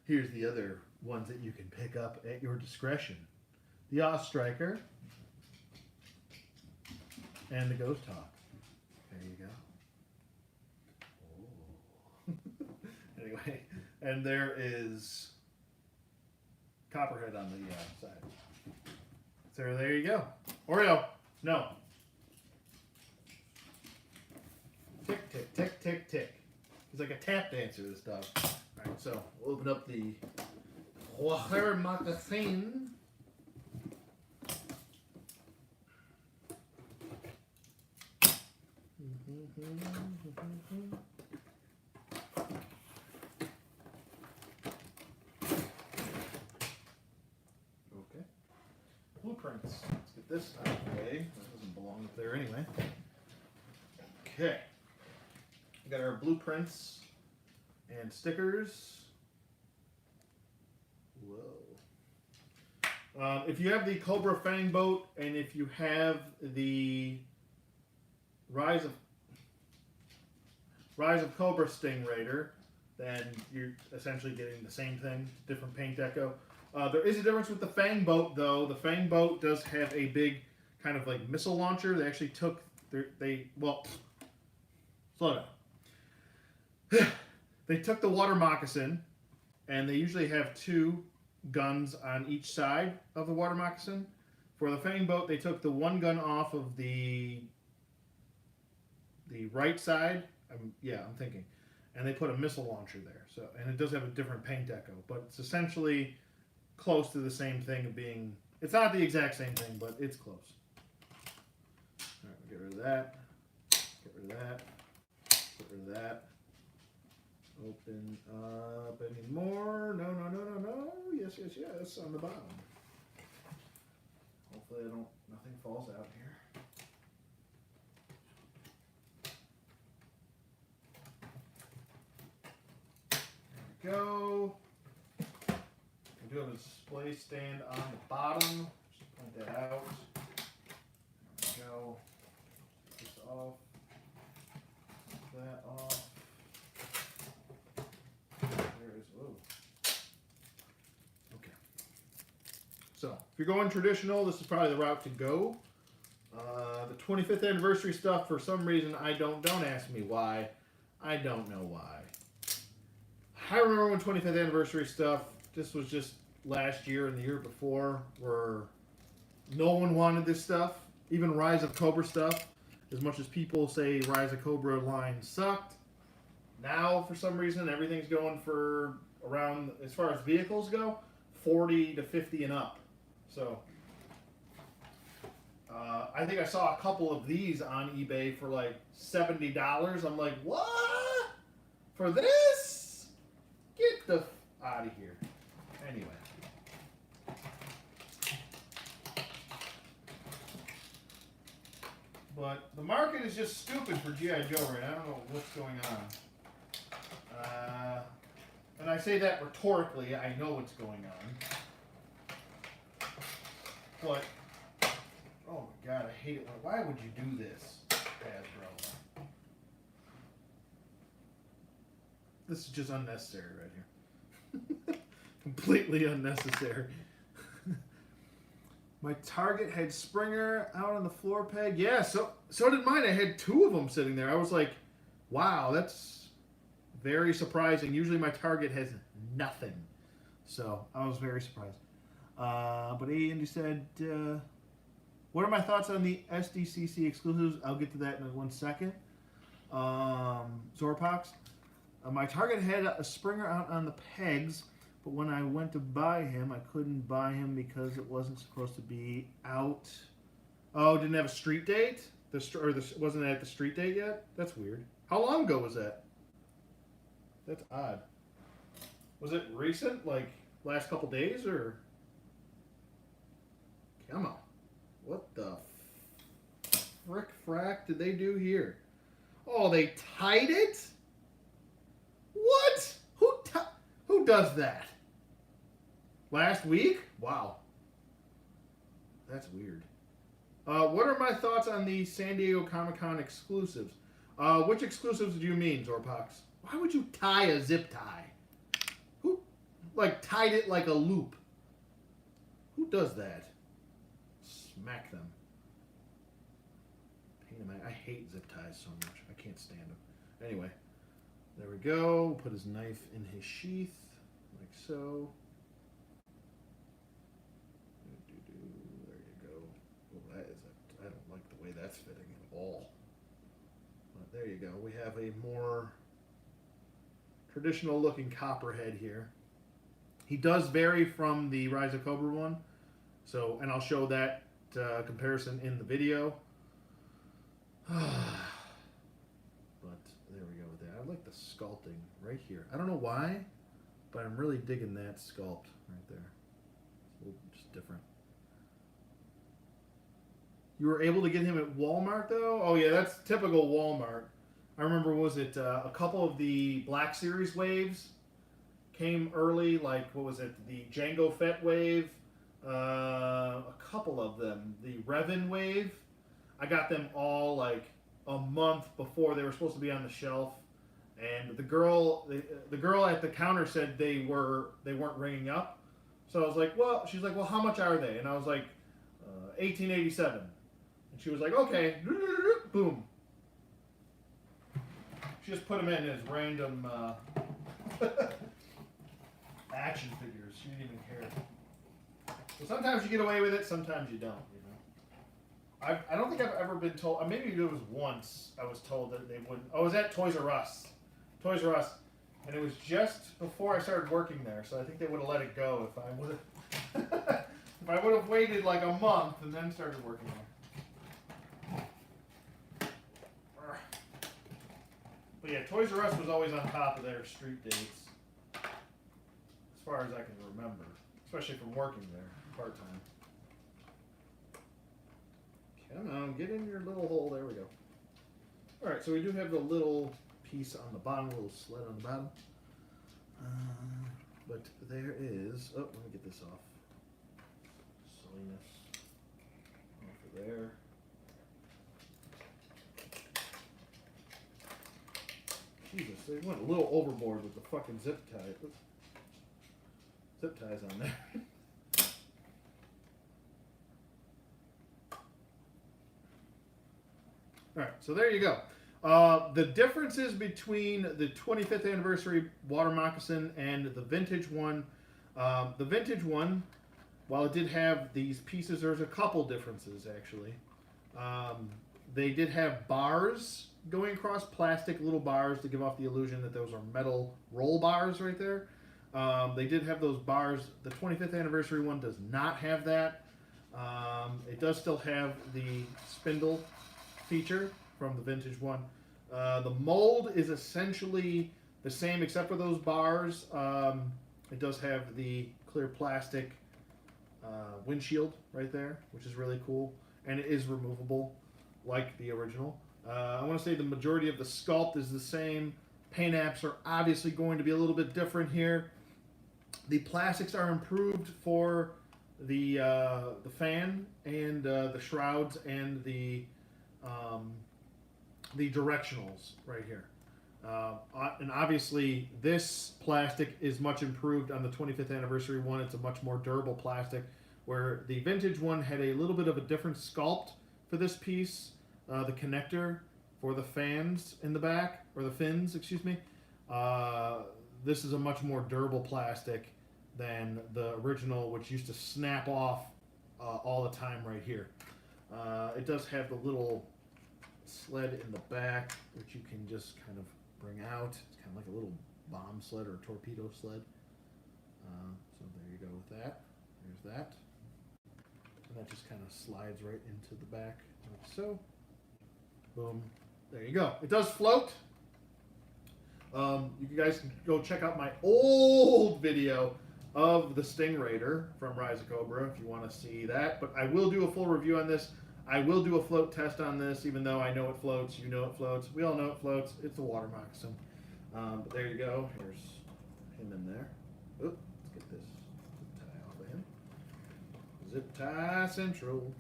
Here's the other ones that you can pick up at your discretion. The Striker and the Ghost Hawk. There you go. Oh. Anyway, and there is Copperhead on the side. So there you go. Oreo, no. Tick, tick, tick, tick, tick. He's like a tap dancer, this dog. Alright, so we'll open up the water moccasin. Okay. Blueprints. Let's get this out of the way. That doesn't belong up there anyway. Okay. We got our blueprints and stickers. Whoa. If you have the Cobra Fang boat, and if you have the Rise of Cobra Sting Raider, then you're essentially getting the same thing, different paint deco. There is a difference with the Fang boat, though. The Fang boat does have a big kind of like missile launcher. They actually took slow down. They took the water moccasin, and they usually have 2 guns on each side of the water moccasin. For the Fang boat, they took the one gun off of the right side. I'm thinking, and they put a missile launcher there. So, and it does have a different paint deco, but it's essentially close to the same thing of being. It's not the exact same thing, but it's close. All right, get rid of that. Get rid of that. Get rid of that. Open up any more. No. Yes, on the bottom. Hopefully nothing falls out here. There we go. We do have a display stand on the bottom. Just point that out. There we go. Take this off. Take that off. So, if you're going traditional, this is probably the route to go. 25th anniversary stuff, for some reason, don't ask me why. I don't know why. I remember when 25th anniversary stuff, this was just last year and the year before, where no one wanted this stuff. Even Rise of Cobra stuff. As much as people say Rise of Cobra line sucked, now for some reason everything's going for around, as far as vehicles go, 40 to 50 and up. So I think I saw a couple of these on eBay for like $70. I'm like, what? For this? Get the out of here. Anyway. But the market is just stupid for G.I. Joe right now. I don't know what's going on. And I say that rhetorically. I know what's going on. But, oh my God, I hate it. Why would you do this, Hasbro? This is just unnecessary right here. Completely unnecessary. My Target had Springer out on the floor peg. Yeah, so did mine. I had two of them sitting there. I was like, wow, that's very surprising. Usually my Target has nothing. So I was very surprised. But Andy said, what are my thoughts on the SDCC exclusives? I'll get to that in 1 second. Zorpox. My Target had a Springer out on the pegs. But when I went to buy him, I couldn't buy him because it wasn't supposed to be out. Oh, didn't have a street date? Wasn't at the street date yet? That's weird. How long ago was that? That's odd. Was it recent? Like, last couple days, or? Come on. What the frick frack did they do here? Oh, they tied it? What? Who does that? Last week? Wow. That's weird. What are my thoughts on the San Diego Comic-Con exclusives? Which exclusives do you mean, Zorpox? Why would you tie a zip tie? Who, tied it like a loop? Who does that? Smack them. I hate zip ties so much. I can't stand them. Anyway. There we go. Put his knife in his sheath, like so. There you go. Oh, I don't like the way that's fitting at all. But there you go. We have a more traditional looking Copperhead here. He does vary from the Rise of Cobra one. So, and I'll show that comparison in the video. I like the sculpting right here. I don't know why, but I'm really digging that sculpt right there. It's a little just different. You were able to get him at Walmart, though? Oh, yeah, that's typical Walmart. I remember, was it a couple of the Black Series waves came early, like, what was it, the Jango Fett wave, a couple of them, the Revan wave. I got them all, like, a month before they were supposed to be on the shelf. And the girl at the counter said they weren't ringing up. So I was like, well, she's like, well, how much are they? And I was like, $18.87. And she was like, okay, boom. She just put them in as random action figures. She didn't even care. So sometimes you get away with it, sometimes you don't. You know, I don't think I've ever been told. Maybe it was once I was told that they wouldn't. I was at Toys R Us. And it was just before I started working there, so I think they would have let it go if I would have waited like a month and then started working there. But yeah, Toys R Us was always on top of their street dates, as far as I can remember, especially from working there part time. Come on, get in your little hole. There we go. All right, so we do have the little piece on the bottom, a little slit on the bottom. But there is, oh, let me get this off. Silliness. Over there. Jesus, they went a little overboard with the fucking zip tie. Zip ties on there. so there you go. The differences between the 25th anniversary water moccasin and the vintage one. The vintage one, while it did have these pieces, there's a couple differences actually. They did have bars going across, plastic little bars to give off the illusion that those are metal roll bars right there. They did have those bars. The 25th anniversary one does not have that. It does still have the spindle feature from the vintage one. The mold is essentially the same except for those bars. It does have the clear plastic windshield right there, which is really cool, and it is removable like the original. I want to say the majority of the sculpt is the same. Paint apps are obviously going to be a little bit different here. The plastics are improved for the fan and the shrouds and the directionals right here. And obviously this plastic is much improved on the 25th anniversary one. It's a much more durable plastic, where the vintage one had a little bit of a different sculpt for this piece. The connector for the fans in the back, or the fins, excuse me. This is a much more durable plastic than the original, which used to snap off all the time right here. It does have the little sled in the back, which you can just kind of bring out. It's kind of like a little bomb sled or a torpedo sled. So there you go with that. There's that. And that just kind of slides right into the back, like so. Boom. There you go. It does float. You guys can go check out my old video of the Stingraider from Rise of Cobra if you want to see that. But I will do a full review on this. I will do a float test on this, even though I know it floats. You know it floats. We all know it floats. It's a water moccasin. But there you go. Here's him in there. Oop, let's get this zip tie off of him. Zip tie central. And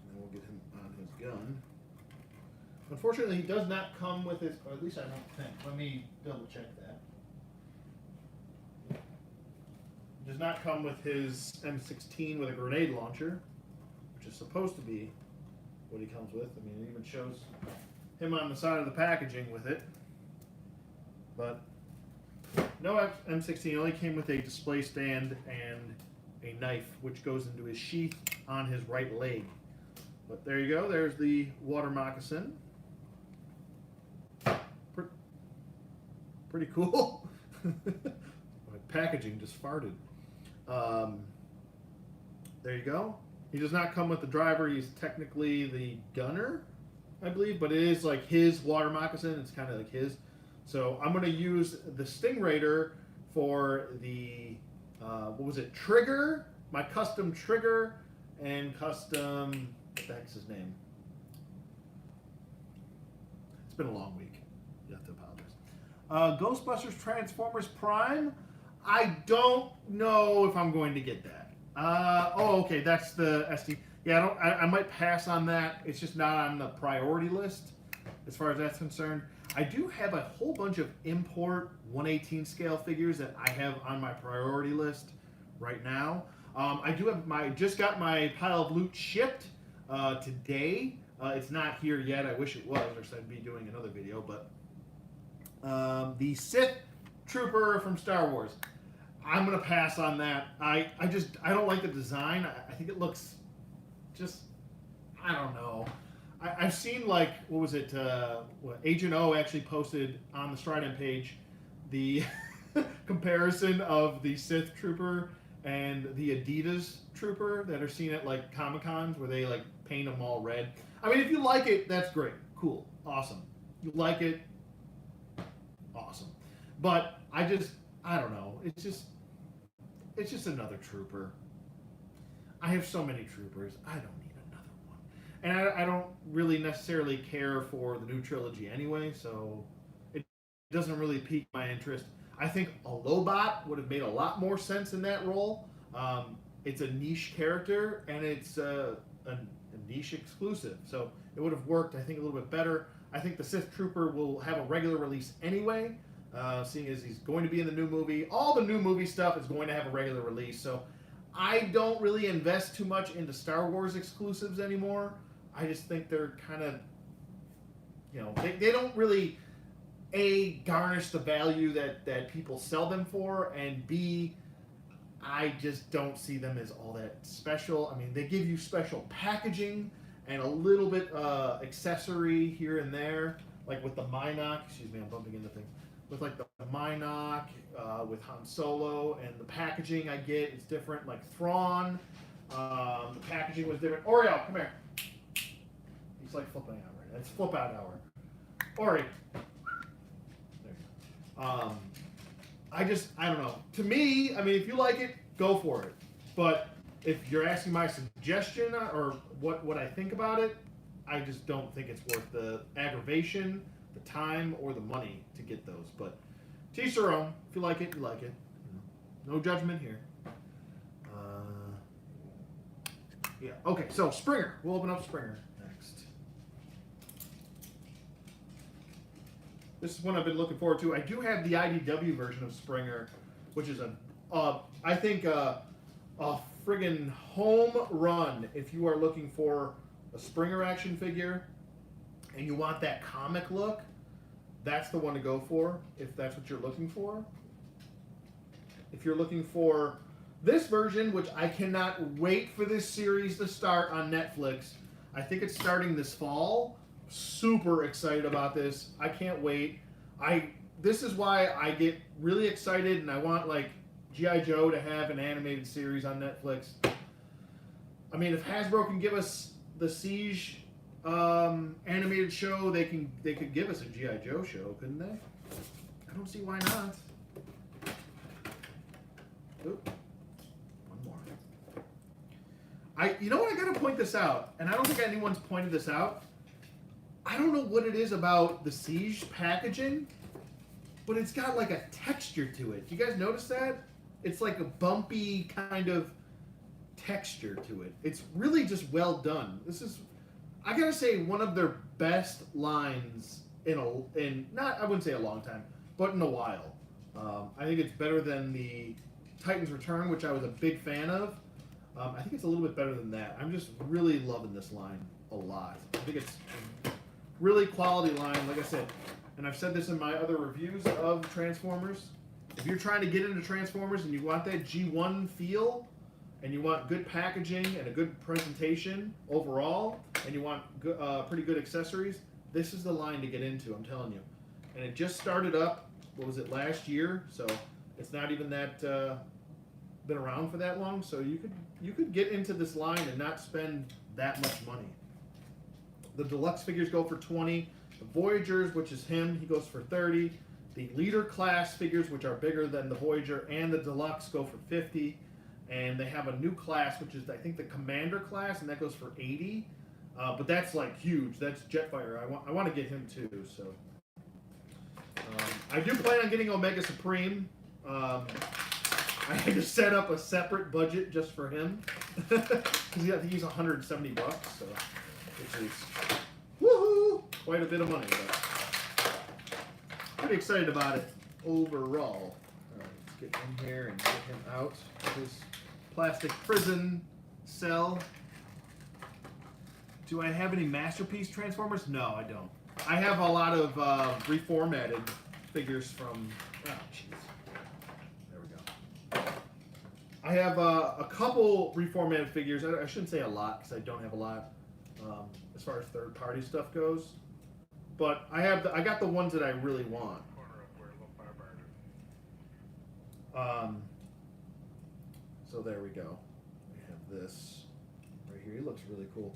then we'll get him on his gun. Unfortunately, he does not come with his, or at least I don't think. Let me double check that. He does not come with his M16 with a grenade launcher, which is supposed to be what he comes with. I mean, it even shows him on the side of the packaging with it. But no M16, only came with a display stand and a knife, which goes into his sheath on his right leg. But there you go. There's the water moccasin. Pretty cool. My packaging just farted. There you go. He does not come with the driver. He's technically the gunner, I believe, but it is like his water moccasin. It's kind of like his. So I'm going to use the Stingraider for the, what was it, trigger, my custom trigger, and custom, what the heck's his name? It's been a long week. You have to apologize. Ghostbusters Transformers Prime. I don't know if I'm going to get that. Oh, okay, that's the SD. Yeah, I might pass on that. It's just not on the priority list as far as that's concerned. I do have a whole bunch of import 1/18 scale figures that I have on my priority list right now. I do have just got my pile of loot shipped today. It's not here yet. I wish it was, or I'd be doing another video. But the Sith Trooper from Star Wars, I'm gonna pass on that. I don't like the design. I think it looks just, I don't know. I've seen, like, what was it? Agent O actually posted on the Strident page the comparison of the Sith Trooper and the Adidas Trooper that are seen at like Comic-Cons, where they like paint them all red. I mean, if you like it, that's great, cool, awesome. You like it, awesome. But I don't know. It's just another trooper. I have so many troopers. I don't need another one. And I don't really necessarily care for the new trilogy anyway, so it doesn't really pique my interest. I think a Lobot would have made a lot more sense in that role. It's a niche character, and it's a niche exclusive, so it would have worked, I think, a little bit better. I think the Sith Trooper will have a regular release anyway, seeing as he's going to be in the new movie. All the new movie stuff is going to have a regular release, so I don't really invest too much into Star Wars exclusives anymore. I just think they're kind of you know, they don't really A, garnish the value that people sell them for, and B, I just don't see them as all that special. I mean, they give you special packaging and a little bit accessory here and there, like with the Minoc. Excuse me, I'm bumping into things. With like the Minoc, with Han Solo, and the packaging I get is different. Like Thrawn, the packaging was different. Oreo, come here. He's like flipping out right now. It's flip out hour. Ori. There you go. I don't know. To me, I mean, if you like it, go for it. But if you're asking my suggestion or what I think about it, I just don't think it's worth the aggravation, the time, or the money to get those. But to each their own. If you like it, you like it. No judgment here. Yeah. Okay. So Springer. We'll open up Springer next. This is one I've been looking forward to. I do have the IDW version of Springer, which is I think a friggin' home run if you are looking for a Springer action figure and you want that comic look. That's the one to go for if that's what you're looking for. If you're looking for this version, which I cannot wait for this series to start on Netflix. I think it's starting this fall. Super excited about this. I can't wait. This is why I get really excited and I want like G.I. Joe to have an animated series on Netflix. I mean, if Hasbro can give us the Siege animated show, they could give us a G.I. Joe show, couldn't they? I don't see why not. Oop. One more. You know what? I gotta point this out, and I don't think anyone's pointed this out. I don't know what it is about the Siege packaging, but it's got like a texture to it. Do you guys notice that? It's like a bumpy kind of texture to it. It's really just well done. This is, I gotta say, one of their best lines in not, I wouldn't say a long time, but in a while. I think it's better than the Titan's Return, which I was a big fan of. I think it's a little bit better than that. I'm just really loving this line a lot. I think it's a really quality line, like I said. And I've said this in my other reviews of Transformers. If you're trying to get into Transformers and you want that G1 feel, and you want good packaging and a good presentation overall, and you want pretty good accessories, this is the line to get into, I'm telling you. And it just started up, what was it, last year? So it's not even that been around for that long. So you could get into this line and not spend that much money. The deluxe figures go for $20. The Voyagers, which is him, he goes for $30. The leader class figures, which are bigger than the Voyager and the deluxe, go for $50. And they have a new class, which is I think the Commander class, and that goes for $80. But that's like huge. That's Jetfire. I want to get him too. So I do plan on getting Omega Supreme. I had to set up a separate budget just for him because I think he's $170, so which is woohoo, quite a bit of money. But pretty excited about it overall. All right, let's get in here and get him out of his plastic prison cell. Do I have any Masterpiece Transformers? No, I don't. I have a lot of reformatted figures from. Oh, jeez. There we go. I have a couple reformatted figures. I shouldn't say a lot because I don't have a lot as far as third-party stuff goes. But I got the ones that I really want. So there we go. We have this right here. He looks really cool.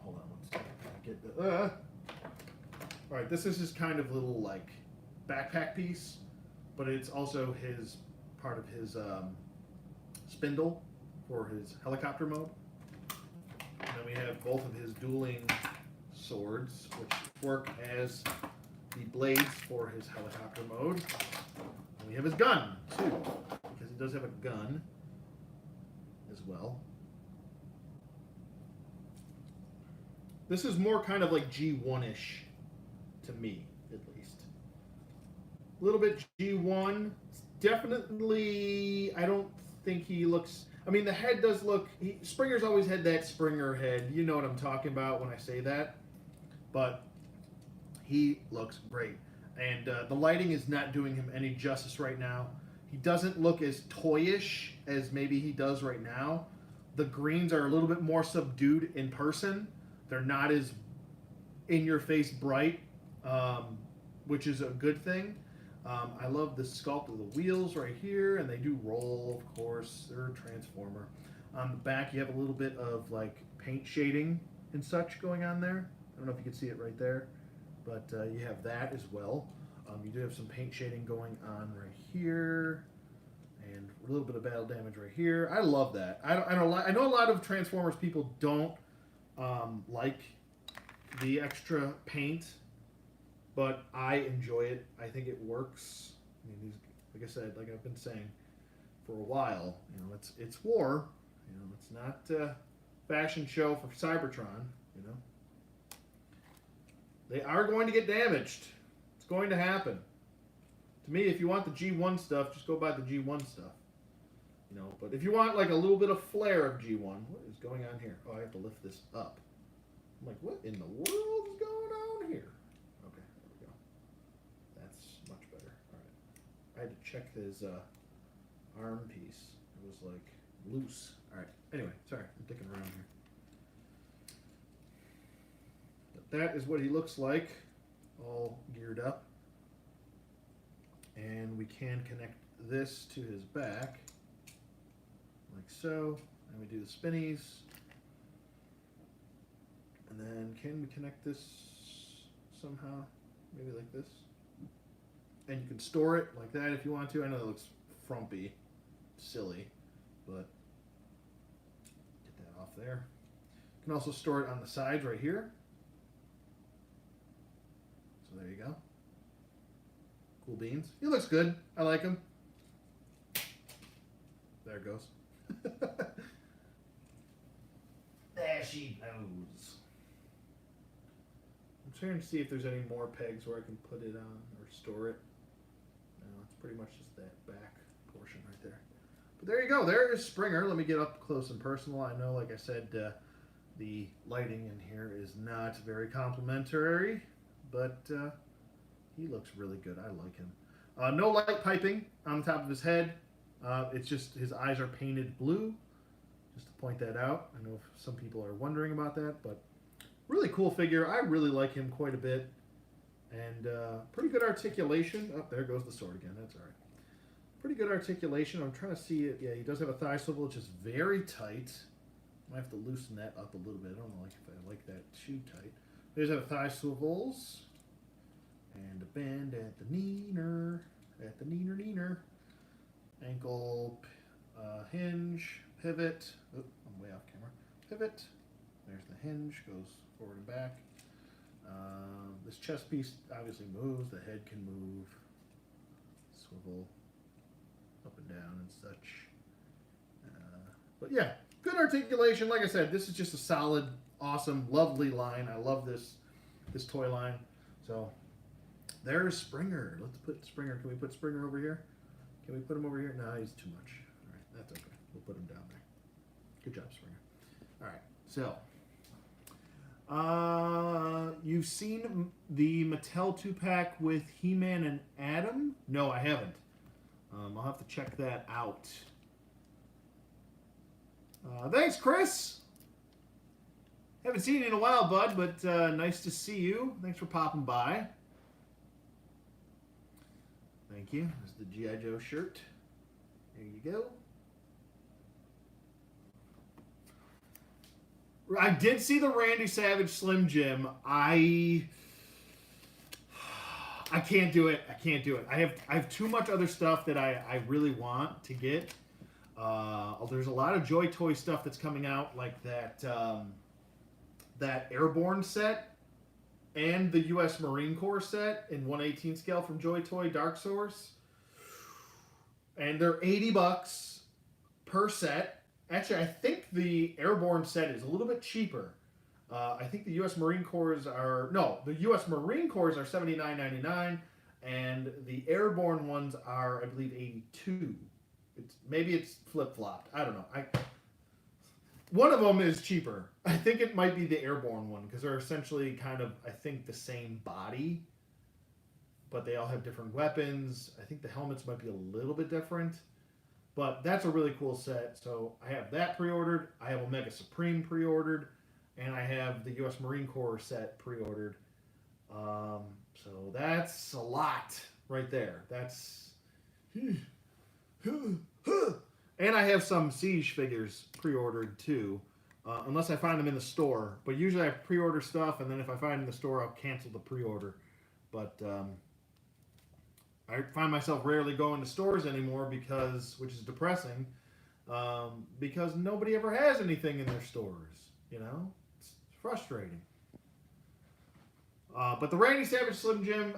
Hold on one second. Get the. All right, this is his kind of little like backpack piece, but it's also his part of his spindle for his helicopter mode. And then we have both of his dueling swords, which work as the blades for his helicopter mode. And we have his gun too, because he does have a gun as well. This is more kind of like G1-ish to me, at least. A little bit G1. Definitely, I don't think he looks... I mean, the head does look... Springer's always had that Springer head. You know what I'm talking about when I say that. but he looks great. And the lighting is not doing him any justice right now. He doesn't look as toyish as maybe he does right now. The greens are a little bit more subdued in person. They're not as in your face bright, which is a good thing. I love the sculpt of the wheels right here, and they do roll, of course. They're a transformer. On the back, you have a little bit of like paint shading and such going on there. I don't know if you can see it right there, but you have that as well. You do have some paint shading going on right here, and a little bit of battle damage right here. I love that. I know a lot of Transformers people don't like the extra paint, but I enjoy it. I think it works. I mean, these, like I said, like I've been saying for a while, you know, it's war. You know, it's not a fashion show for Cybertron. You know, they are going to get damaged. It's going to happen. To me, if you want the G1 stuff, just go buy the G1 stuff. You know, but if you want like a little bit of flair of G1, what is going on here? Oh, I have to lift this up. I'm like, what in the world is going on here? Okay, there we go. That's much better. All right. I had to check his arm piece. It was like loose. All right. Anyway, sorry, I'm dicking around here. But that is what he looks like, all geared up. And we can connect this to his back, like so. And we do the spinnies. And then can we connect this somehow? Maybe like this. And you can store it like that if you want to. I know it looks frumpy, silly, but get that off there. You can also store it on the sides right here. So there you go. Cool beans. He looks good. I like him. There it goes. There she goes. I'm trying to see if there's any more pegs where I can put it on or store it. No, it's pretty much just that back portion right there. But there you go. There is Springer. Let me get up close and personal. I know, like I said, the lighting in here is not very complimentary, but he looks really good. I like him. No light piping on the top of his head. It's just his eyes are painted blue. Just to point that out. I know some people are wondering about that, but really cool figure. I really like him quite a bit. And pretty good articulation. Oh, there goes the sword again. That's all right. Pretty good articulation. I'm trying to see it. Yeah, he does have a thigh swivel, which is very tight. I might have to loosen that up a little bit. I don't know if I like that too tight. He does have thigh swivels. And a bend at the neener. At the neener. Ankle hinge. Pivot. Oh, I'm way off camera. Pivot. There's the hinge. Goes forward and back. This chest piece obviously moves. The head can move. Swivel up and down and such. But yeah, good articulation. Like I said, this is just a solid, awesome, lovely line. I love this toy line. So there's Springer. Let's put Springer. Can we put Springer over here? Can we put him over here? No, he's too much. All right, that's okay. We'll put him down there. Good job, Springer. All right, so you've seen the Mattel 2-pack with He-Man and Adam? No, I haven't. I'll have to check that out. Thanks, Chris. Haven't seen you in a while, bud, but nice to see you. Thanks for popping by. Thank you. There's the G.I. Joe shirt. There you go. I did see the Randy Savage Slim Jim. I can't do it. I can't do it. I have too much other stuff that I really want to get. There's a lot of Joy Toy stuff that's coming out, like that Airborne set and the U.S. Marine Corps set in 1/18 scale from Joy Toy Dark Source. And they're $80 per set. Actually, I think the Airborne set is a little bit cheaper. I think the U.S. Marine Corps the U.S. Marine Corps are $79.99, and the Airborne ones are, I believe, $82. Maybe it's flip-flopped. I don't know. one of them is cheaper. I think it might be the airborne one because they're essentially kind of, I think, the same body, but they all have different weapons. I think the helmets might be a little bit different, but that's a really cool set. So I have that pre-ordered. I have Omega Supreme pre-ordered, and I have the U.S. Marine Corps set pre-ordered. So that's a lot right there. That's and I have some Siege figures pre-ordered too, unless I find them in the store. But usually I pre-order stuff, and then if I find them in the store, I'll cancel the pre-order. But I find myself rarely going to stores anymore which is depressing, because nobody ever has anything in their stores. You know, it's frustrating. But the Randy Savage Slim Jim,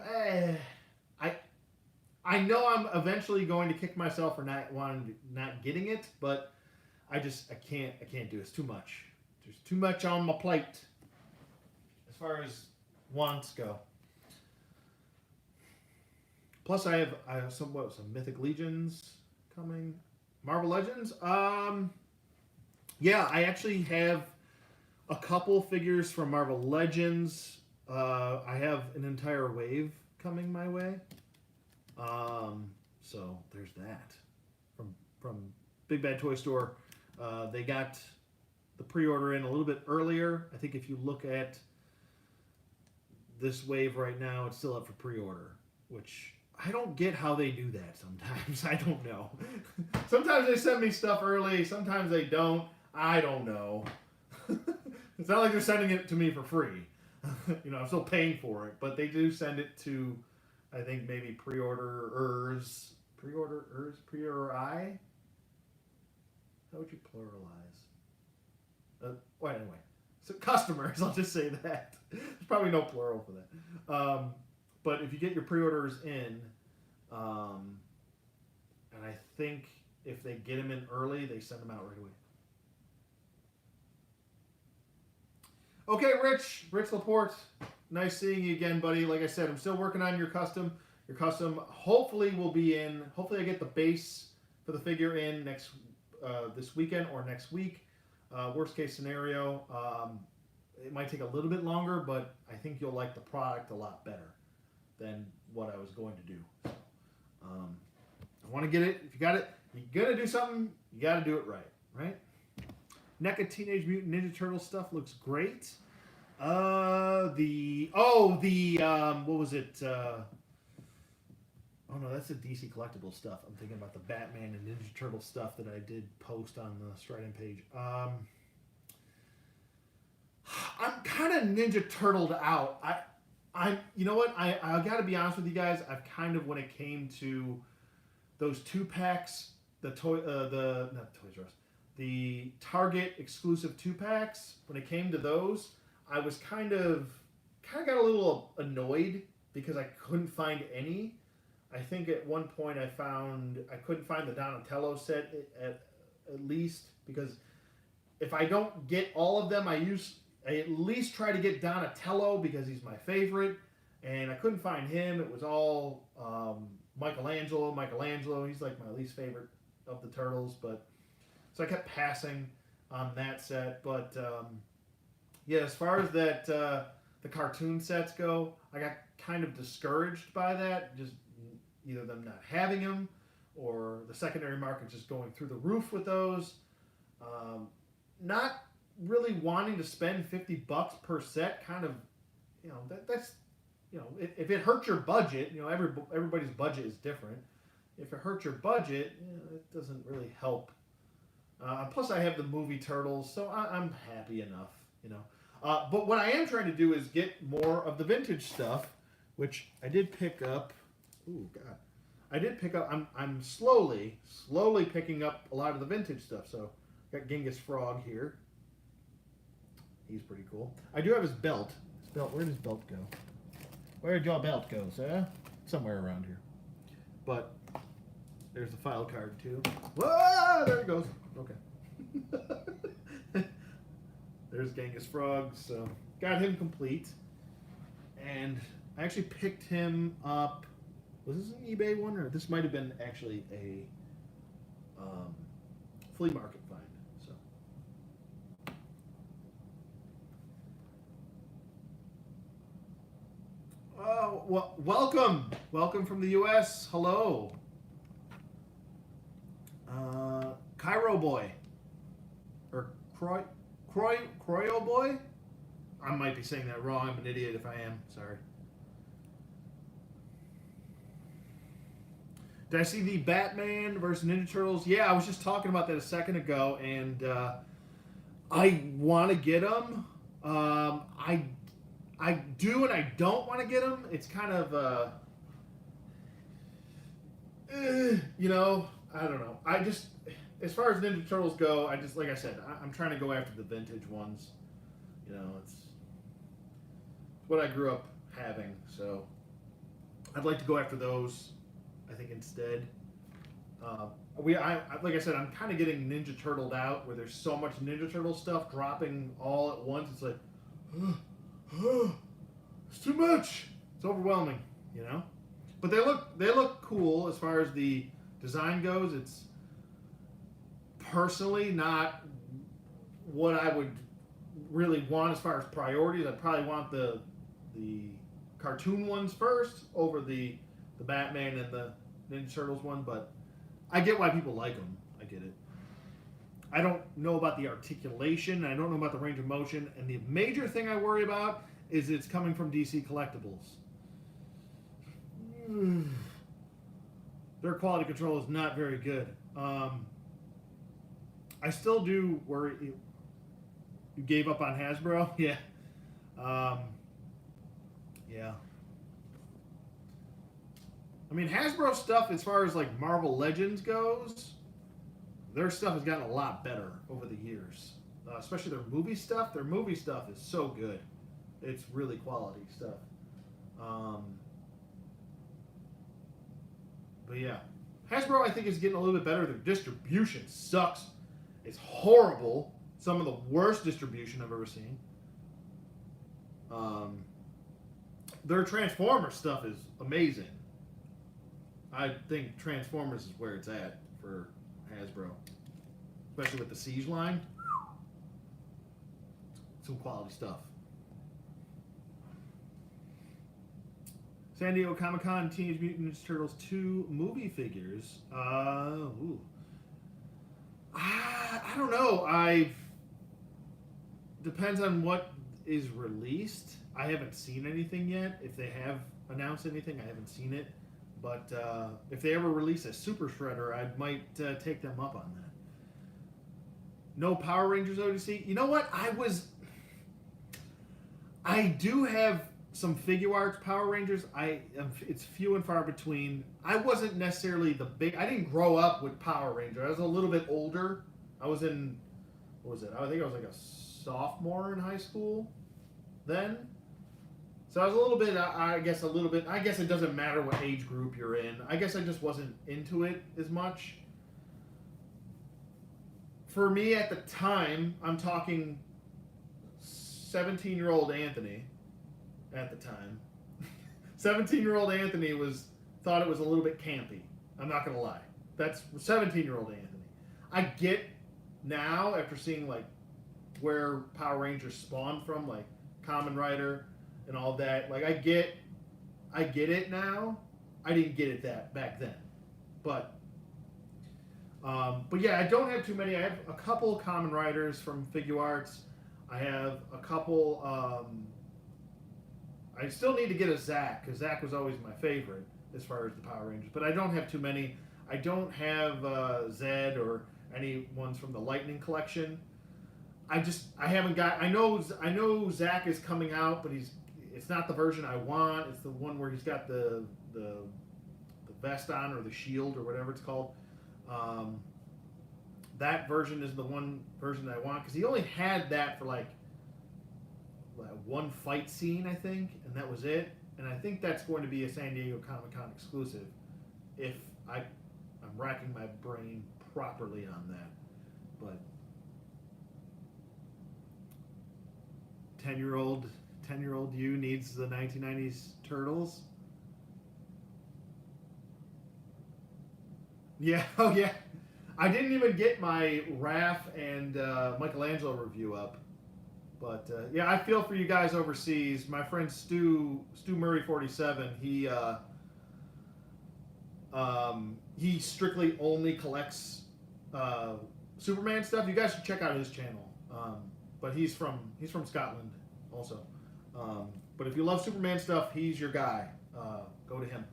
I know I'm eventually going to kick myself for not getting it, but I can't do it. It's too much. There's too much on my plate as far as wants go. Plus, I have some Mythic Legions coming, Marvel Legends. Yeah, I actually have a couple figures from Marvel Legends. I have an entire wave coming my way. So there's that. From Big Bad Toy Store, they got the pre-order in a little bit earlier. I think if you look at this wave right now, it's still up for pre-order, which I don't get how they do that sometimes. I don't know. Sometimes they send me stuff early, sometimes they don't. I don't know. It's not like they're sending it to me for free. I'm still paying for it, but they do send it to, I think, maybe pre-orderers. Pre-order-I? How would you pluralize? Well, anyway. So customers, I'll just say that. There's probably no plural for that. But if you get your pre-orders in, and I think if they get them in early, they send them out right away. Okay, Rich Laporte, nice seeing you again, buddy. Like I said, I'm still working on your custom. Your custom hopefully will be in. Hopefully I get the base for the figure in this weekend or next week. Worst case scenario, it might take a little bit longer, but I think you'll like the product a lot better than what I was going to do. So, I want to get it. If you got it, you're going to do something, you got to do it right? NECA Teenage Mutant Ninja Turtle stuff looks great. What was it? Oh no, that's the DC collectible stuff. I'm thinking about the Batman and Ninja Turtle stuff that I did post on the Strident page. I'm kind of Ninja Turtled out. You know what? I got to be honest with you guys. I've kind of, when it came to those 2-packs, not Toys R Us, the Target exclusive 2-packs, when it came to those, I was kind of got a little annoyed because I couldn't find any. I think at one point I couldn't find the Donatello set at least, because if I don't get all of them, I at least try to get Donatello because he's my favorite, and I couldn't find him. It was all Michelangelo. He's like my least favorite of the Turtles, but so I kept passing on that set. But yeah, as far as that the cartoon sets go, I got kind of discouraged by that. Just either them not having them, or the secondary market just going through the roof with those. Not really wanting to spend $50 per set, kind of, that's, if it hurts your budget, everybody's budget is different. If it hurts your budget, it doesn't really help. Plus, I have the movie Turtles, so I'm happy enough, But what I am trying to do is get more of the vintage stuff, which I did pick up. Ooh, God. I did pick up. I'm slowly picking up a lot of the vintage stuff. So, got Genghis Frog here. He's pretty cool. I do have his belt. Where did his belt go? Where did your belt go, sir? Somewhere around here. But there's the file card too. Whoa! There he goes. Okay. There's Genghis Frog. So got him complete. And I actually picked him up. Was this an eBay one, or this might have been actually a flea market find? So well, welcome from the U.S. Hello, Cairo boy, or Croyo boy. I might be saying that wrong. I'm an idiot if I am. Sorry. Did I see the Batman versus Ninja Turtles? Yeah, I was just talking about that a second ago, and I want to get them. I do and I don't want to get them. It's kind of, you know, I don't know. I just, as far as Ninja Turtles go, I just, like I said, I'm trying to go after the vintage ones. You know, it's what I grew up having, so I'd like to go after those. I think instead, like I said, I'm kind of getting Ninja Turtled out, where there's so much Ninja Turtle stuff dropping all at once. It's like, it's too much. It's overwhelming, you know. But they look cool as far as the design goes. It's personally not what I would really want as far as priorities. I'd probably want the cartoon ones first over the Batman and the Ninja Turtles one, but I get why people like them. I get it. I don't know about the articulation. I don't know about the range of motion. And the major thing I worry about is it's coming from DC Collectibles. Their quality control is not very good. I still do worry. You gave up on Hasbro? Yeah. Yeah. I mean, Hasbro stuff, as far as like Marvel Legends goes, their stuff has gotten a lot better over the years. Especially their movie stuff. Their movie stuff is so good. It's really quality stuff. But yeah, Hasbro, I think, is getting a little bit better. Their distribution sucks. It's horrible. Some of the worst distribution I've ever seen. Their Transformers stuff is amazing. I think Transformers is where it's at for Hasbro. Especially with the Siege line. Some quality stuff. San Diego Comic-Con Teenage Mutant Ninja Turtles 2 movie figures. I don't know. Depends on what is released. I haven't seen anything yet. If they have announced anything, I haven't seen it. But if they ever release a Super Shredder, I might take them up on that. No Power Rangers ODC. You know what? I do have some figure arts Power Rangers. It's few and far between. I wasn't necessarily I didn't grow up with Power Ranger. I was a little bit older. I was in, what was it? I think I was like a sophomore in high school then. So I was a little bit, I guess it doesn't matter what age group you're in. I guess I just wasn't into it as much. For me at the time, I'm talking 17-year-old Anthony at the time. 17-year-old Anthony thought it was a little bit campy. I'm not going to lie. That's 17-year-old Anthony. I get now, after seeing like where Power Rangers spawned from, like Kamen Rider and all that, like I get it now. I didn't get it back then, but yeah, I don't have too many. I have a couple Kamen Riders from Figure Arts. I have a couple. I still need to get a Zack, because Zack was always my favorite as far as the Power Rangers, but I don't have too many. I don't have Zed or any ones from the Lightning collection. I haven't got. I know Zack is coming out, but it's not the version I want. It's the one where he's got the vest on, or the shield, or whatever it's called. That version is the one version that I want, because he only had that for like one fight scene, I think, and that was it. And I think that's going to be a San Diego Comic-Con exclusive, if I'm racking my brain properly on that. But 10-year-old you needs the 1990s Turtles. Yeah, oh yeah. I didn't even get my Raph and Michelangelo review up. But yeah, I feel for you guys overseas. My friend Stu Murray 47. He strictly only collects Superman stuff. You guys should check out his channel. But he's from Scotland also. But if you love Superman stuff, he's your guy. Go to him.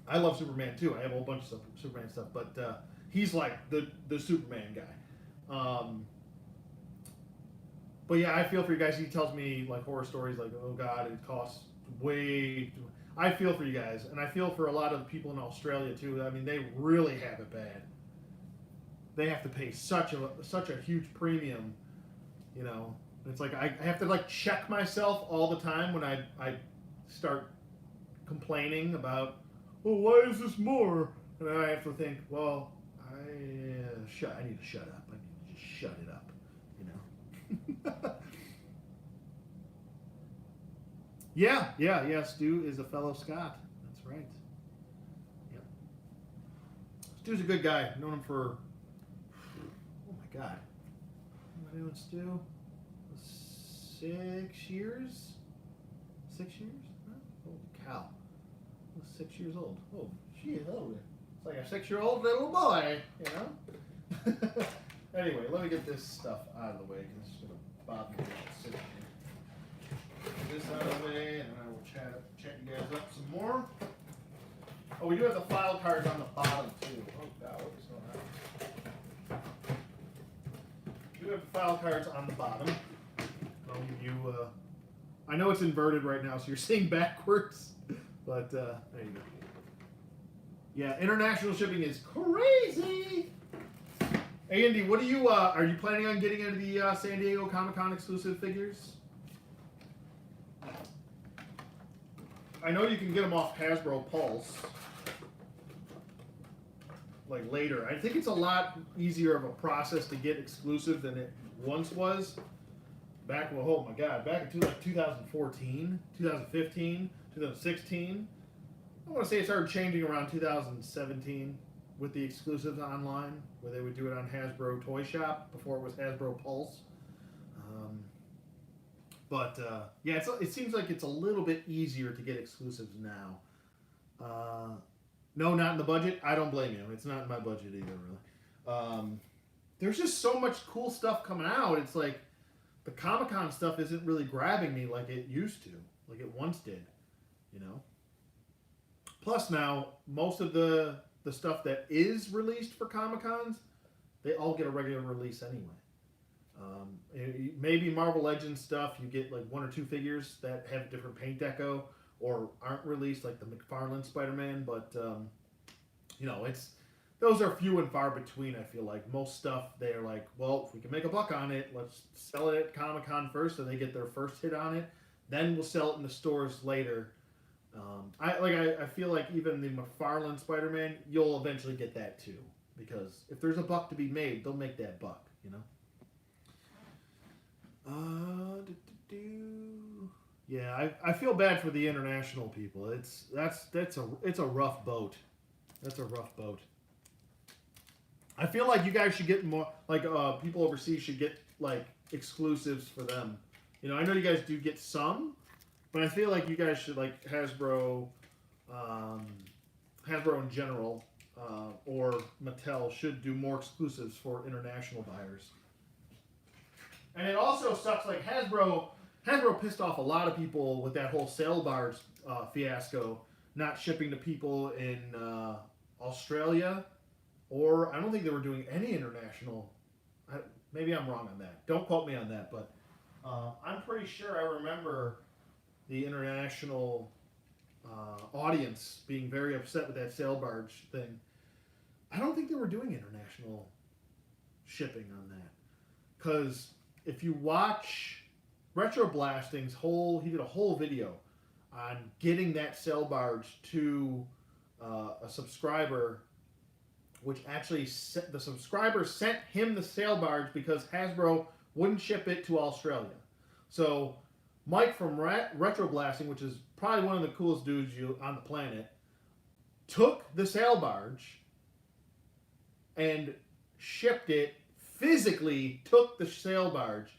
I love Superman too. I have a whole bunch of Superman stuff, but he's like the Superman guy. But yeah, I feel for you guys. He tells me like horror stories, like, oh God, it costs way too. I feel for you guys, and I feel for a lot of the people in Australia too. I mean, they really have it bad. They have to pay such a huge premium, you know. It's like I have to like check myself all the time when I start complaining about, well, why is this more? And I have to think, well, I need to shut up. I need to just shut it up, you know. Yeah. Stu is a fellow Scot. That's right. Yep. Stu's a good guy. Known him for, oh my God, what am I doing, Stu? 6 years? 6 years? Huh? Holy cow. I was 6 years old. Oh, gee, hello. It's like a 6-year-old little boy, you know? Anyway, let me get this stuff out of the way because it's going to bother me sitting here. Get this out of the way, and then I will chat you guys up some more. Oh, we do have the file cards on the bottom, too. Oh, God, what is going on? We do have the file cards on the bottom. I'll give you, I know it's inverted right now, so you're seeing backwards, but there you go. Yeah, international shipping is crazy. Hey, Andy, what are you planning on getting into the San Diego Comic-Con exclusive figures? I know you can get them off Hasbro Pulse, like later. I think it's a lot easier of a process to get exclusive than it once was. Back in 2014, 2015, 2016. I want to say it started changing around 2017 with the exclusives online, where they would do it on Hasbro Toy Shop before it was Hasbro Pulse. Yeah, it seems like it's a little bit easier to get exclusives now. No, not in the budget. I don't blame you. It's not in my budget either, really. There's just so much cool stuff coming out. It's like the Comic-Con stuff isn't really grabbing me like it used to, like it once did, you know? Plus now, most of the stuff that is released for Comic-Cons, they all get a regular release anyway. Maybe Marvel Legends stuff, you get like 1 or 2 figures that have different paint deco or aren't released, like the McFarlane Spider-Man, but, you know, those are few and far between, I feel like. Most stuff, they're like, well, if we can make a buck on it, let's sell it at Comic-Con first so they get their first hit on it. Then we'll sell it in the stores later. I feel like even the McFarlane Spider-Man, you'll eventually get that too. Because if there's a buck to be made, they'll make that buck, you know? Yeah, I feel bad for the international people. It's a rough boat. That's a rough boat. I feel like you guys should get more, like, people overseas should get, like, exclusives for them. You know, I know you guys do get some, but I feel like you guys should, like, Hasbro in general, or Mattel should do more exclusives for international buyers. And it also sucks, like, Hasbro pissed off a lot of people with that whole sale barge fiasco, not shipping to people in Australia. Or I don't think they were doing any international. Maybe I'm wrong on that. Don't quote me on that, but I'm pretty sure I remember the international audience being very upset with that sail barge thing. I don't think they were doing international shipping on that. Because if you watch Retro Blasting's he did a whole video on getting that sail barge to a subscriber, which actually the subscriber sent him the sail barge because Hasbro wouldn't ship it to Australia. So Mike from Retro Blasting, which is probably one of the coolest dudes on the planet, took the sail barge and shipped it, physically took the sail barge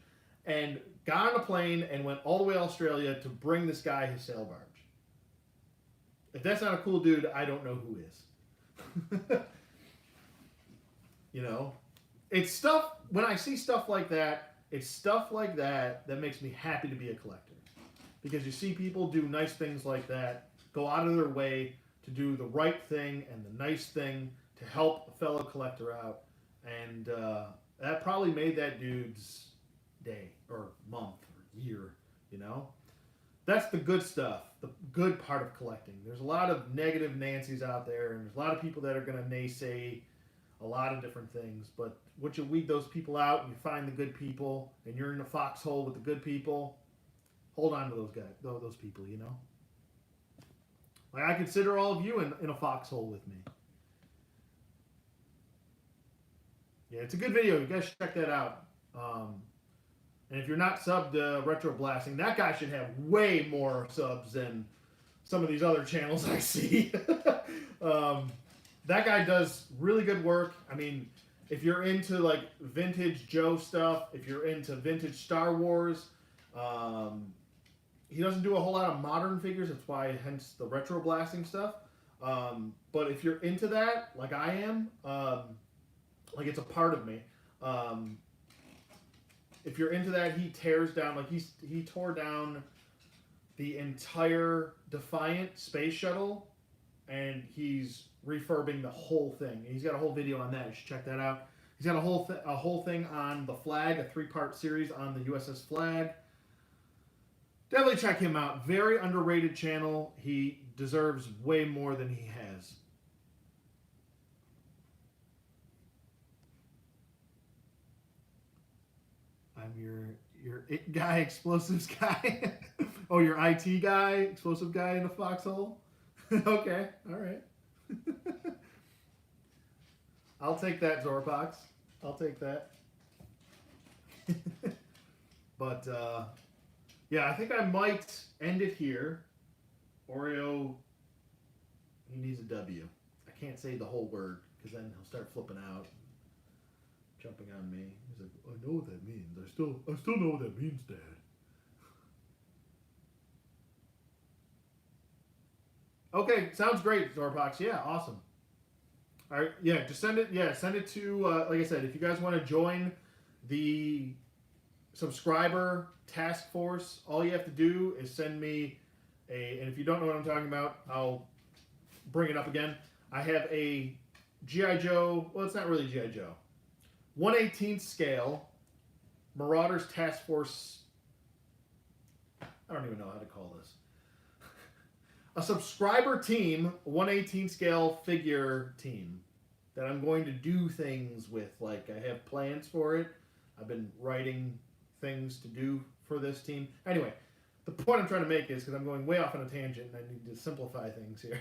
and got on a plane and went all the way to Australia to bring this guy his sail barge. If that's not a cool dude, I don't know who is. You know, it's stuff, when I see stuff like that, it's stuff like that that makes me happy to be a collector. Because you see people do nice things like that, go out of their way to do the right thing and the nice thing to help a fellow collector out. And that probably made that dude's day or month or year, you know? That's the good stuff, the good part of collecting. There's a lot of negative Nancy's out there, and there's a lot of people that are going to naysay a lot of different things. But once you weed those people out and you find the good people, and you're in the foxhole with the good people, hold on to those guys, those people, you know? Like, I consider all of you in a foxhole with me. Yeah, it's a good video. You guys should check that out. And if you're not subbed to Retro Blasting, that guy should have way more subs than some of these other channels I see. That guy does really good work. I mean, if you're into like vintage Joe stuff, if you're into vintage Star Wars, he doesn't do a whole lot of modern figures. That's why, hence the Retro Blasting stuff. But if you're into that, like I am, like it's a part of me. If you're into that, he tears down, like he tore down the entire Defiant space shuttle, and he's refurbing the whole thing. He's got a whole video on that. You should check that out. He's got a whole thing on the flag, a 3-part series on the USS Flag. Definitely check him out. Very underrated channel. He deserves way more than he has. I'm your it guy, explosives guy. Oh, your IT guy, explosive guy in the foxhole. Okay, all right. I'll take that, Zorpox. I'll take that. But yeah, I think I might end it here. Oreo, he needs a W. I can't say the whole word because then he'll start flipping out, jumping on me. He's like, I know what that means. I still know what that means, Dad. Okay, sounds great, Zorpox. Yeah, awesome. All right, yeah, just send it. Yeah, send it to. Like I said, if you guys want to join the subscriber task force, all you have to do is send me a. And if you don't know what I'm talking about, I'll bring it up again. I have a GI Joe. Well, it's not really GI Joe. 1/18 scale Marauders Task Force. I don't even know how to call this. A subscriber team, 1/18 scale figure team that I'm going to do things with. Like, I have plans for it. I've been writing things to do for this team. Anyway, the point I'm trying to make is, because I'm going way off on a tangent and I need to simplify things here.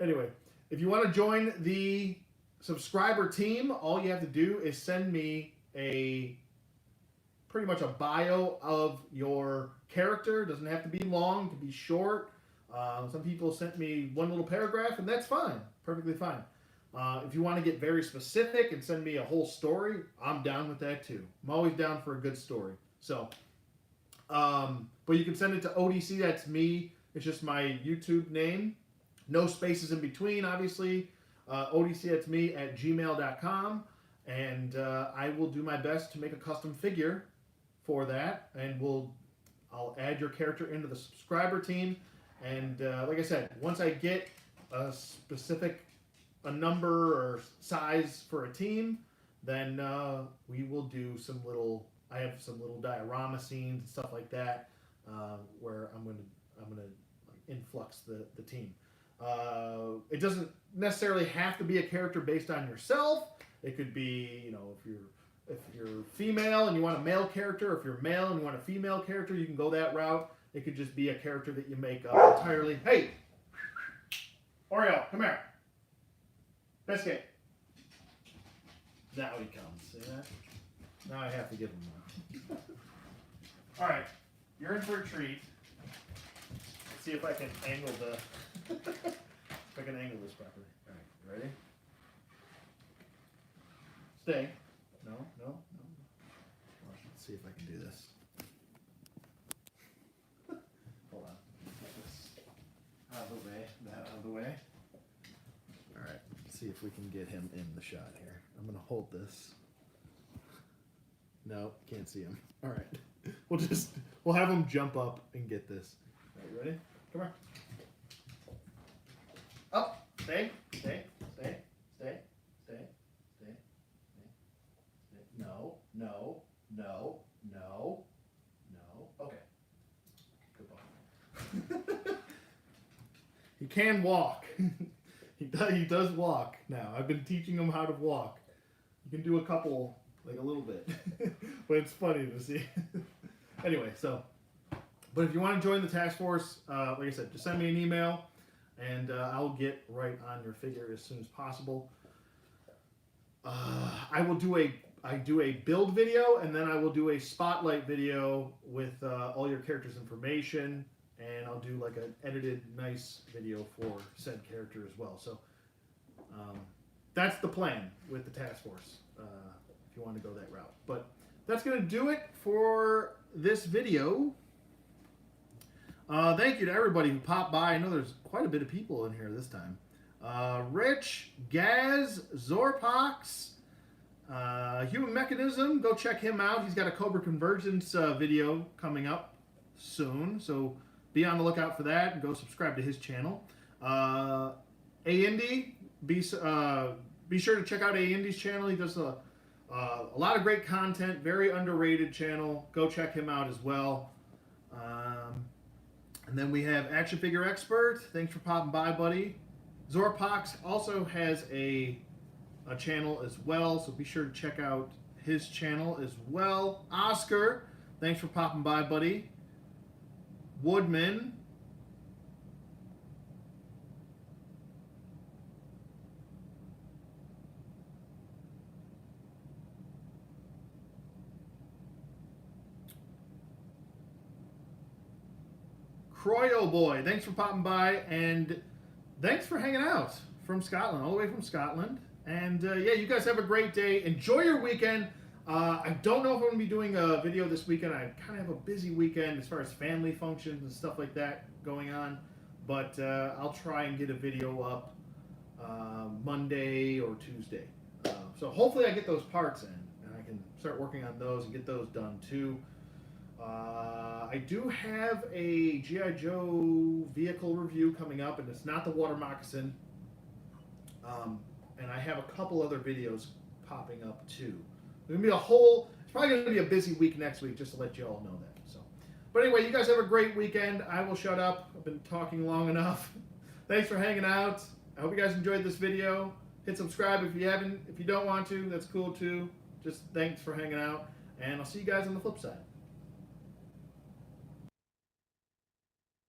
Anyway, if you want to join the subscriber team, all you have to do is send me pretty much a bio of your character. It doesn't have to be long, it can be short. Some people sent me one little paragraph, and that's fine, perfectly fine. If you want to get very specific and send me a whole story, I'm down with that too. I'm always down for a good story. So, but you can send it to ODC, that's me. It's just my YouTube name. No spaces in between, obviously. ODC, that's me, at gmail.com. And I will do my best to make a custom figure for that, and I'll add your character into the subscriber team. And like I said, once I get a number or size for a team, then we will do I have some little diorama scenes and stuff like that, where I'm gonna like influx the team. It doesn't necessarily have to be a character based on yourself. It could be, you know, if you're female and you want a male character, if you're male and you want a female character, you can go that route. It could just be a character that you make up entirely. Hey, Oreo, come here. Biscuit. Now he comes. See that? Now I have to give him one. All right, you're in for a treat. Let's see if I can angle this properly. All right, ready? Stay. No. Let's see if I can do this. Hold on. Get this out of the way. That out of the way. All right. Let's see if we can get him in the shot here. I'm gonna hold this. No, can't see him. All right. We'll have him jump up and get this. All right, you ready? Come here. Up. Stay. Stay. Stay. Stay. Stay. Stay. Stay. No. No. No. No. No. Okay. Good ball. He can walk. He does walk now. I've been teaching him how to walk. You can do a couple, like a little bit, but it's funny to see. Anyway, so, but if you want to join the task force, like I said, just send me an email, and I'll get right on your figure as soon as possible. I do a build video, and then I will do a spotlight video with all your characters' information, and I'll do like an edited, nice video for said character as well. So that's the plan with the task force, if you want to go that route. But that's going to do it for this video. Thank you to everybody who popped by. I know there's quite a bit of people in here this time. Rich, Gaz, Zorpox, Human Mechanism, go check him out. He's got a Cobra Convergence video coming up soon, so be on the lookout for that and go subscribe to his channel. A-Indy, be sure to check out A-Indy's channel. He does a lot of great content, very underrated channel. Go check him out as well. And then we have Action Figure Expert. Thanks for popping by, buddy. Zorpox also has a channel as well, so be sure to check out his channel as well. Oscar, thanks for popping by, buddy. Woodman. Croyo Boy, thanks for popping by, and thanks for hanging out from Scotland, all the way from Scotland. And yeah, you guys have a great day. Enjoy your weekend. I don't know if I'm going to be doing a video this weekend. I kind of have a busy weekend as far as family functions and stuff like that going on. But I'll try and get a video up Monday or Tuesday. So hopefully I get those parts in, and I can start working on those and get those done too. I do have a G.I. Joe vehicle review coming up, and it's not the water moccasin. And I have a couple other videos popping up too. It's probably going to be a busy week next week, just to let you all know that. So, but anyway, you guys have a great weekend. I will shut up. I've been talking long enough. Thanks for hanging out. I hope you guys enjoyed this video. Hit subscribe if you haven't. If you don't want to, that's cool too. Just thanks for hanging out, and I'll see you guys on the flip side.